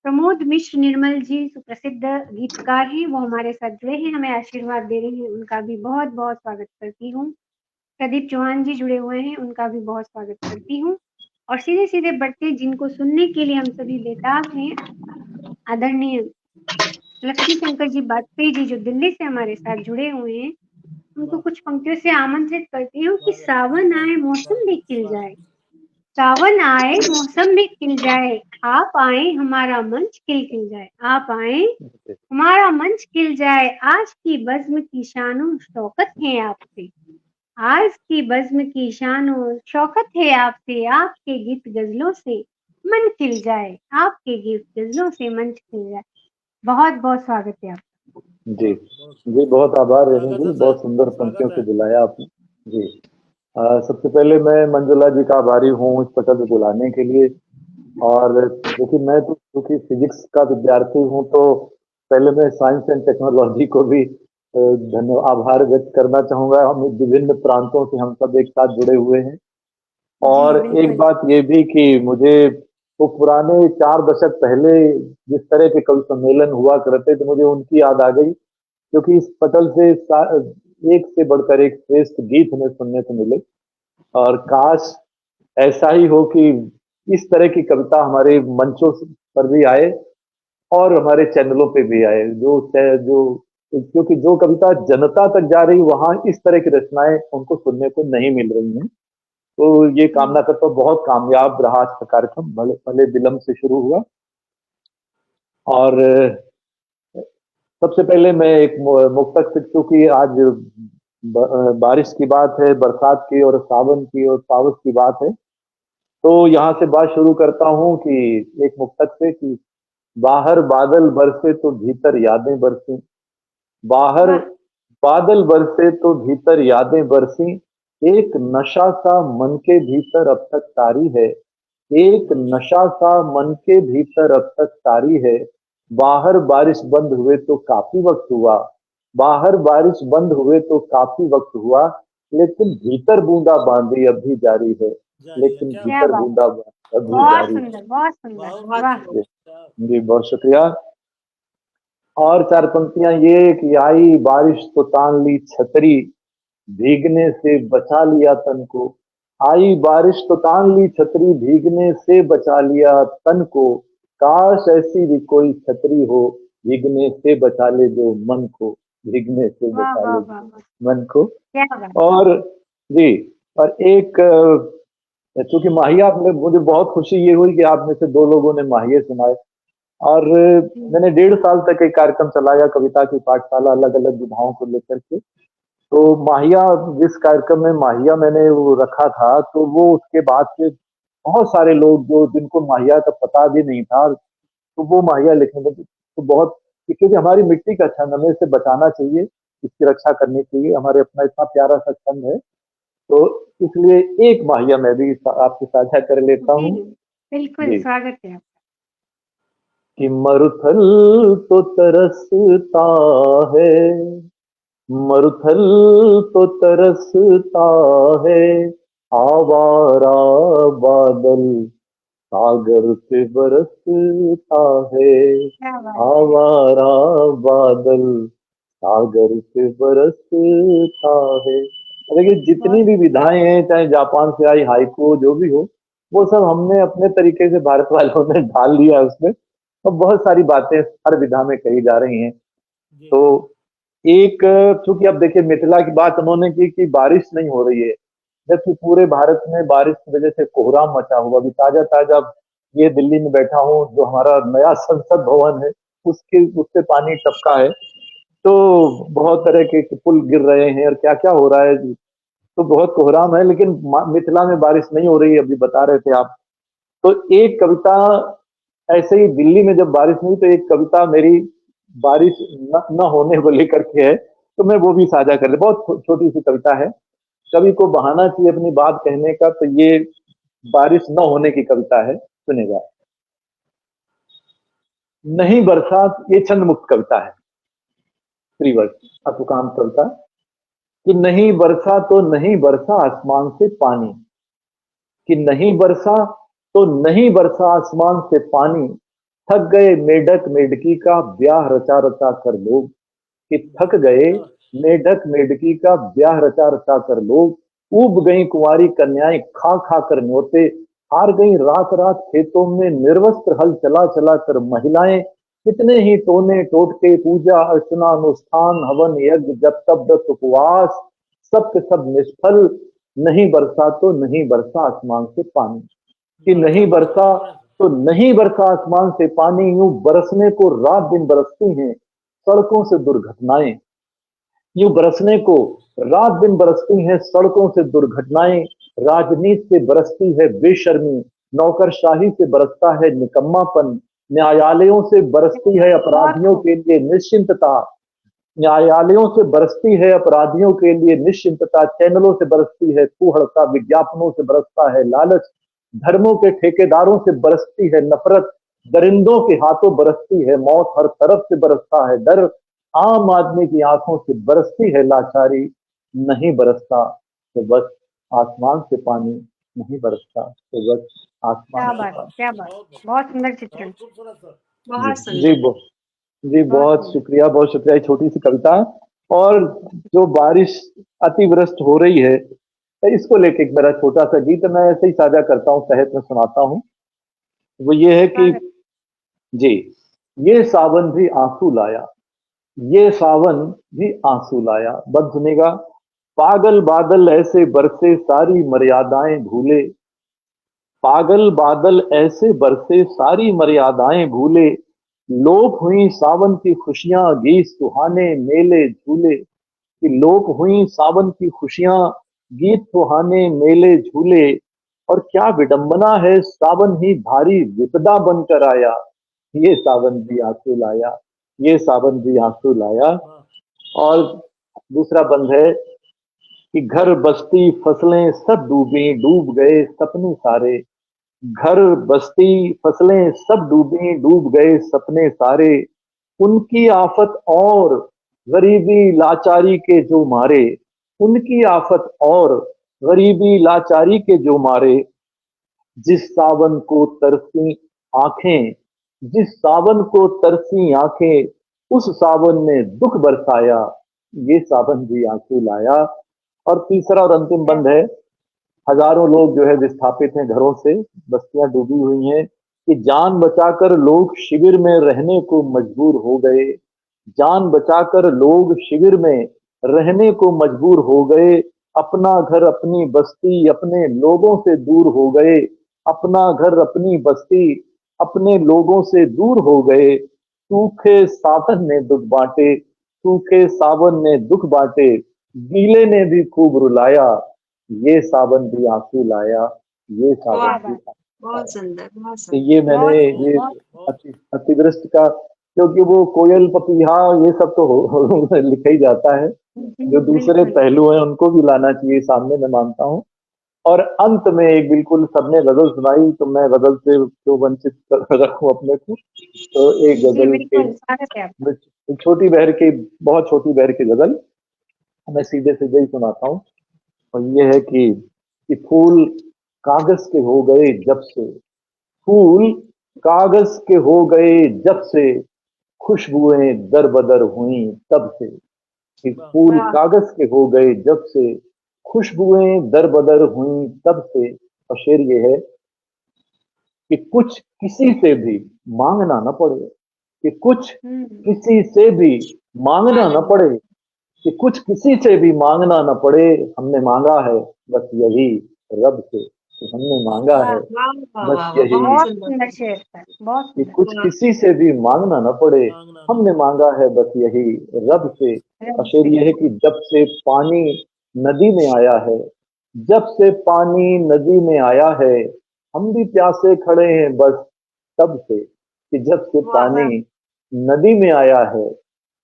प्रमोद मिश्र निर्मल जी सुप्रसिद्ध गीतकार हैं, वो हमारे साथ जुड़े हैं, हमें आशीर्वाद दे रहे हैं, उनका भी बहुत बहुत स्वागत करती हूँ। प्रदीप चौहान जी जुड़े हुए हैं, उनका भी बहुत स्वागत करती हूँ। और सीधे सीधे बढ़ते जिनको सुनने के लिए हम सभी बेताब हैं, आदरणीय लक्ष्मी शंकर जी वाजपेयी जी जो दिल्ली से हमारे साथ जुड़े हुए हैं, उनको कुछ पंक्तियों से आमंत्रित करती हूँ कि सावन आए मौसम भी खिल जाए, सावन आए मौसम भी खिल जाए, आप आए हमारा मंच खिल जाए, आप आए हमारा मंच खिल जाए, आज की बज़्म की शानो शौकत है आपसे, आज की बज़्म की शानो शौकत है आपसे, आपके गीत गजलों से मन खिल जाए, आपके गीत गजलों से मन खिल जाए। बहुत बहुत स्वागत है आपका। जी जी, बहुत आभार रेणु जी, बहुत सुंदर पंक्तियों से बुलाया आपने जी। सबसे पहले मैं मंजुला जी का आभारी हूँ इस पटल पे बुलाने के लिए। और देखिए, मैं तो क्योंकि फिजिक्स का विद्यार्थी हूँ, तो पहले मैं साइंस एंड टेक्नोलॉजी को भी धन्यवाद आभार व्यक्त करना चाहूंगा। हम विभिन्न प्रांतों से हम सब एक साथ जुड़े हुए हैं। और जी, एक बात ये भी कि मुझे वो पुराने 4 दशक पहले जिस तरह के कवि सम्मेलन हुआ करते थे, मुझे उनकी याद आ गई, क्योंकि इस पटल से एक से बढ़कर एक श्रेष्ठ गीत हमें सुनने को मिले। और काश ऐसा ही हो कि इस तरह की कविता हमारे मंचों पर भी आए और हमारे चैनलों पे भी आए, जो क्योंकि जो कविता जनता तक जा रही, वहां इस तरह की रचनाएं उनको सुनने को नहीं मिल रही हैं। तो ये कामना करता हूँ बहुत कामयाब रहा आज का कार्यक्रम, भले भले विलंब से शुरू हुआ। और सबसे पहले मैं एक मुक्तक से, क्योंकि आज बारिश की बात है, बरसात की और सावन की और पावस की बात है, तो यहाँ से बात शुरू करता हूँ कि एक मुक्तक से कि बाहर बादल बरसे तो भीतर यादें बरसी, बाहर बादल बरसे तो भीतर यादें बरसी, एक नशा सा मन के भीतर अब तक तारी है, एक नशा सा मन के भीतर अब तक तारी है, बाहर बारिश बंद हुए तो काफी वक्त हुआ, बाहर बारिश बंद हुए तो काफी वक्त हुआ, लेकिन भीतर बूंदा बांदी अब भी जारी है, लेकिन क्या भीतर बात। बूंदा बांदी अब भी बहुत जारी है। सुंदर, बहुत सुंदर, बहुत वाह। जी बहुत शुक्रिया। और 4 पंक्तियां ये कि आई बारिश तो तान ली छतरी, भीगने से बचा लिया तन को, आई बारिश तो तान ली छतरी, भीगने से बचा लिया तन को, काश ऐसी भी कोई छतरी हो, भीगने से बचा ले जो मन को, भीगने से वाह बचा वाह ले वाह जो वाह, मन को। क्या बात। और जी, और एक चूंकि माहिया, मुझे बहुत खुशी ये हुई कि आप में से 2 लोगों ने माहिए सुनाए। और मैंने 1.5 साल तक एक कार्यक्रम चलाया, कविता की पाठशाला, अलग अलग विधाओं को लेकर के। तो माहिया, जिस कार्यक्रम में माहिया मैंने वो रखा था, तो वो उसके बाद से बहुत सारे लोग जो जिनको माहिया का पता भी नहीं था, तो वो माहिया लिखने लगे। तो बहुत, क्योंकि हमारी मिट्टी का छंद, हमें इसे बचाना चाहिए, इसकी रक्षा करनी चाहिए, हमारे अपना इतना प्यारा सा छंद है। तो इसलिए एक माहिया मैं भी आपसे साझा कर लेता हूँ। बिल्कुल, जी, स्वागत है। कि मरुथल तो तरसता है, मरुथल तो तरसता है, आवारा बादल सागर से बरसता है, क्या बात। आवारा बादल सागर से बरसता है। देखिए, जितनी भी विधाएं हैं, चाहे जापान से आई हाइकू जो भी हो, वो सब हमने अपने तरीके से भारत वालों ने ढाल लिया उसमें, और बहुत सारी बातें हर विधा में कही जा रही हैं। तो एक, चूंकि अब देखिए मिथिला की बात उन्होंने की कि बारिश नहीं हो रही है, जबकि पूरे भारत में बारिश की वजह से कोहराम मचा हुआ। अभी ताजा ताजा ये दिल्ली में बैठा हूँ, जो हमारा नया संसद भवन है, उससे पानी टपका है। तो बहुत तरह के पुल गिर रहे हैं और क्या क्या हो रहा है, तो बहुत कोहराम है। लेकिन मिथिला में बारिश नहीं हो रही है, अभी बता रहे थे आप। तो एक कविता ऐसे ही, दिल्ली में जब बारिश नहीं, तो एक कविता मेरी बारिश न होने को लेकर के है, तो मैं वो भी साझा कर ले। बहुत छोटी सी कविता है, कवि को बहाना चाहिए अपनी बात कहने का, तो ये बारिश न होने की कविता है, सुनेगा। नहीं बरसात, ये छंद मुक्त कविता है, फ्री वर्ड, अतुकांत कविता। कि नहीं बरसा तो नहीं बरसा आसमान से पानी, कि नहीं बरसा तो नहीं बरसा आसमान से पानी, थक गए मेढक मेढकी का ब्याह रचा रचा कर लोग, कि थक गए मेढक मेढकी का ब्याह रचा रचा कर लोग, ऊब गई कुंवारी कन्याएं खा खा कर न्योते, हार गई रात रात खेतों में निर्वस्त्र हल चला चला कर महिलाएं, कितने ही टोने टोटके पूजा अर्चना अनुष्ठान हवन यज्ञ जप तप व्रत उपवास, सब के सब निष्फल, नहीं बरसा तो नहीं बरसा आसमान से पानी, कि नहीं बरसा तो नहीं बरसा आसमान से पानी, यूं बरसने को रात दिन बरसती हैं सड़कों से दुर्घटनाएं, यूं बरसने को रात दिन बरसती हैं सड़कों से दुर्घटनाएं, राजनीति से बरसती है बेशर्मी, नौकरशाही से बरसता है निकम्मापन, न्यायालयों से बरसती है अपराधियों के लिए निश्चिंतता, न्यायालयों से बरसती है अपराधियों के लिए निश्चिंतता, चैनलों से बरसती है कुहड़ता, विज्ञापनों से बरसता है लालच, धर्मों के ठेकेदारों से बरसती है नफरत, दरिंदों के हाथों बरसती है मौत, हर तरफ से बरसता है डर, आम आदमी की आंखों से बरसती है लाचारी, नहीं बरसता तो बस आसमान से पानी, नहीं बरसता तो बस आसमान क्या से बात, पानी। क्या बात, बहुत सुंदर चित्रण। बहुत खूबसूरत सर। बहुत जी सुंदर। जी बहुत सुंदर। शुक्रिया, बहुत शुक्रिया। ये छोटी सी कविता है। और जो बारिश अतिवृष्टि हो रही है, तो इसको लेके एक मेरा छोटा सा गीत मैं ऐसे ही साझा करता हूँ, तहत में सुनाता हूँ। वो ये है कि जी, ये सावन भी आंसू लाया, ये सावन भी आंसू लाया। बंद सुनेगा। पागल बादल ऐसे बरसे सारी मर्यादाएं भूले, पागल बादल ऐसे बरसे सारी मर्यादाएं भूले, लोप हुई सावन की खुशियां गीत सुहाने मेले झूले, कि लोप हुई सावन की खुशियां गीत सुहाने मेले झूले, और क्या विडंबना है सावन ही भारी विपदा बनकर आया, ये सावन भी आंसू लाया, ये सावन भी आंसू लाया। हाँ, और दूसरा बंद है कि घर बस्ती फसलें सब डूबी, डूब गए सपने सारे, घर बस्ती फसलें सब डूबी, डूब गए सपने सारे, उनकी आफत और गरीबी लाचारी के जो मारे, उनकी आफत और गरीबी लाचारी के जो मारे, जिस सावन को तरसी आंखें, जिस सावन को तरसी आंखें, उस सावन ने दुख बरसाया, ये सावन भी आंसू लाया। और तीसरा और अंतिम बंद है, हजारों लोग जो है विस्थापित हैं घरों से, बस्तियां डूबी हुई हैं, कि जान बचाकर लोग शिविर में रहने को मजबूर हो गए, जान बचाकर लोग शिविर में रहने को मजबूर हो गए, अपना घर अपनी बस्ती अपने लोगों से दूर हो गए, अपना घर अपनी बस्ती अपने लोगों से दूर हो गए, सूखे सावन ने दुख बांटे, सूखे सावन ने दुख बांटे, गीले ने भी खूब रुलाया, ये सावन भी आंसू लाया, ये सावन भी आंसू बहुत लाया। सुंदर, बहुत तो सुंदर। ये मैंने ये अतिवृष्टि का, क्योंकि वो कोयल पपीहा ये सब तो लिखा ही जाता है, जो दूसरे पहलू हैं उनको भी लाना चाहिए सामने, मैं मानता हूँ। और अंत में एक बिल्कुल सबने गजल सुनाई, तो मैं गजल से क्यों वंचित रखूं अपने को, तो एक गजल के छोटी बहर की, बहुत छोटी बहर की गजल मैं सीधे सीधे ही सुनाता हूँ। और ये है कि फूल कागज के हो गए जब से, फूल कागज के हो गए जब से, खुशबुएं दर बदर हुई तब से, कि फूल कागज के हो गए जब से, खुशबुएं दर बदर हुई तब से। और शेर ये है कि कुछ किसी से भी मांगना न पड़े, कि कुछ किसी से भी मांगना न पड़े, कि कुछ किसी से भी मांगना न पड़े, हमने मांगा है बस यही रब से, कि हमने मांगा है बस यही, बहुत सुंदर शेर था, बहुत कि सुंदर। कुछ किसी से भी मांगना न पड़े, हमने मांगा है बस यही रब से। और शेर ये है कि जब से पानी नदी में आया है, जब से पानी नदी में आया है, हम भी प्यासे खड़े हैं बस तब से, कि जब से पानी नदी में आया है,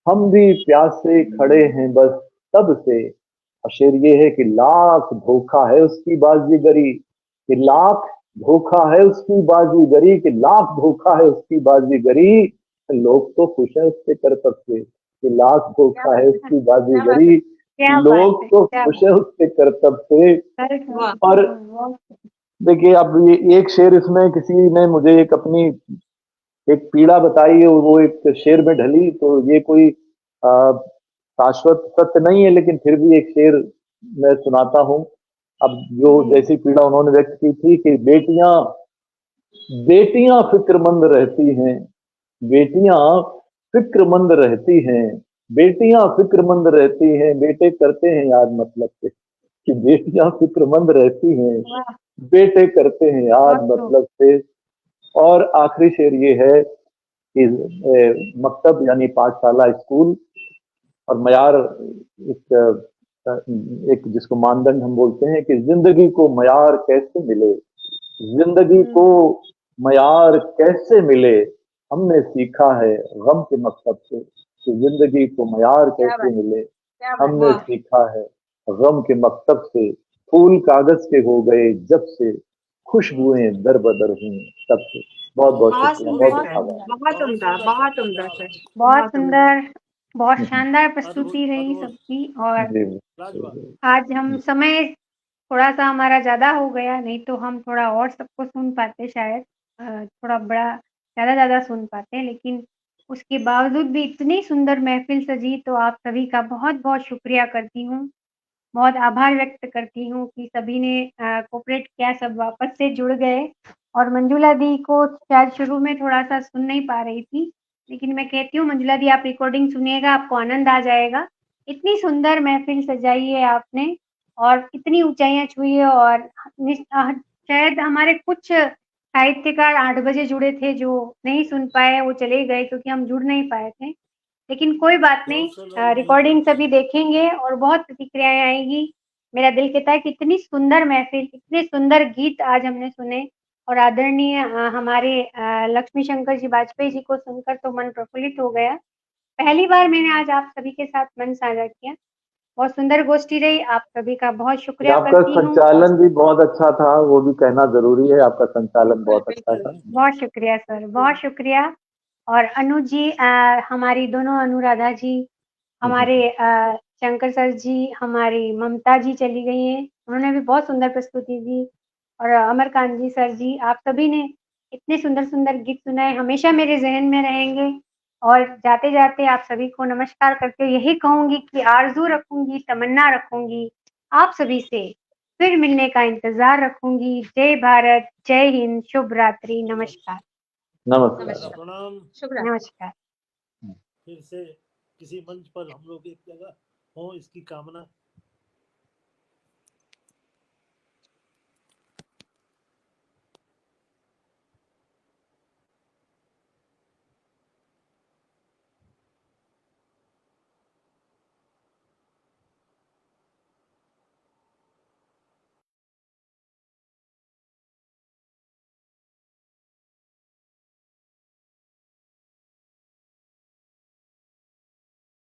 हम भी प्यासे खड़े हैं बस तब से। और शेर ये है कि लाख धोखा है उसकी बाजीगरी, कि लाख धोखा है उसकी बाजीगरी, कि लाख धोखा है उसकी बाजीगरी, लोग तो खुश है उसके करतब से, कि लाख धोखा है उसकी बाजीगरी, लोग तो खुश है उसके करतब से। और देखिए अब ये एक शेर, इसमें किसी ने मुझे एक अपनी एक पीड़ा बताई है, वो एक शेर में ढली, तो ये कोई शाश्वत सत्य नहीं है, लेकिन फिर भी एक शेर मैं सुनाता हूँ। अब जो जैसी पीड़ा उन्होंने व्यक्त की थी कि बेटियां बेटियां फिक्रमंद रहती हैं, बेटियां फिक्रमंद रहती हैं, बेटियां फिक्रमंद रहती हैं, बेटे करते हैं याद मतलब से, कि बेटियां फिक्रमंद रहती हैं, बेटे करते हैं याद मतलब से। और आखिरी शेर ये है कि मकतब यानी पाठशाला, स्कूल और मयार, एक जिसको मानदंड हम बोलते हैं, कि जिंदगी को मयार कैसे मिले, जिंदगी को मयार कैसे मिले, हमने सीखा है गम के मकसद से, कि जिंदगी को मयार क्या कैसे बात, मिले। क्या बात, हमने वाह, सीखा है गम के मकतब से, फूल कागज के हो गए जब से, खुशबुएं दर बदर हुई तब से। बहुत बहुत बहुत शुक्रिया, सुंदर बहुत बहुत बहुत सर, आभार। सुंदर, बहुत बहुत उम्दा, सुंदर बहुत सर, उम्दा क्या सर, बात, बहुत बहुत उम्दा। सुंदर, बहुत शानदार प्रस्तुति अद्भुत रही अद्भुत, सबकी। और जी लाजवाब। जी आज हम समय थोड़ा सा हमारा ज्यादा हो गया, नहीं तो हम थोड़ा और सबको सुन पाते शायद, थोड़ा बड़ा ज्यादा सुन पाते, लेकिन उसके बावजूद भी इतनी सुंदर महफिल सजी, तो आप सभी का बहुत बहुत शुक्रिया करती हूँ, बहुत आभार व्यक्त करती हूँ कि सभी ने कोऑपरेट किया, सब वापस से जुड़ गए। और मंजुला दी को शायद शुरू में थोड़ा सा सुन नहीं पा रही थी, लेकिन मैं कहती हूँ मंजुला दी आप रिकॉर्डिंग सुनिएगा, आपको आनंद आ जाएगा। इतनी सुंदर महफिल सजाई है आपने और इतनी ऊंचाइयां छुई है। और शायद हमारे कुछ साहित्यकार 8 बजे जुड़े थे जो नहीं सुन पाए, वो चले गए क्योंकि हम जुड़ नहीं पाए थे, लेकिन कोई बात नहीं, रिकॉर्डिंग सभी देखेंगे और बहुत प्रतिक्रियाएं आएगी। मेरा दिल कहता है कि इतनी सुंदर महफिल, इतने सुंदर गीत आज हमने सुने, और आदरणीय हमारे लक्ष्मी शंकर जी वाजपेयी जी को सुनकर तो मन प्रफुल्लित हो गया। पहली बार मैंने आज आप सभी के साथ मन साझा किया। बहुत सुंदर गोष्ठी रही, आप सभी का बहुत शुक्रिया आपका करती हूँ। संचालन भी बहुत अच्छा था, वो भी कहना जरूरी है, आपका संचालन बिल्कुल बहुत अच्छा था। बिल्कुल, बहुत शुक्रिया सर, बहुत शुक्रिया। और अनु जी, हमारी दोनों अनुराधा जी, हमारे शंकर सर जी, हमारी ममता जी चली गई हैं, उन्होंने भी बहुत सुंदर प्रस्तुति दी। और अमरकांत जी सर जी, आप सभी ने इतने सुंदर सुंदर गीत सुनाए, हमेशा मेरे जहन में रहेंगे। और जाते जाते आप सभी को नमस्कार करके यही कहूंगी कि आरजू रखूंगी, तमन्ना रखूंगी, आप सभी से फिर मिलने का इंतजार रखूंगी। जय भारत, जय हिंद, शुभ रात्रि, नमस्कार। नमस्कार। नमस्कार, प्रणाम। शुभ रात्रि। नमस्कार। फिर से किसी मंच पर हम लोग एक जगह हों, इसकी कामना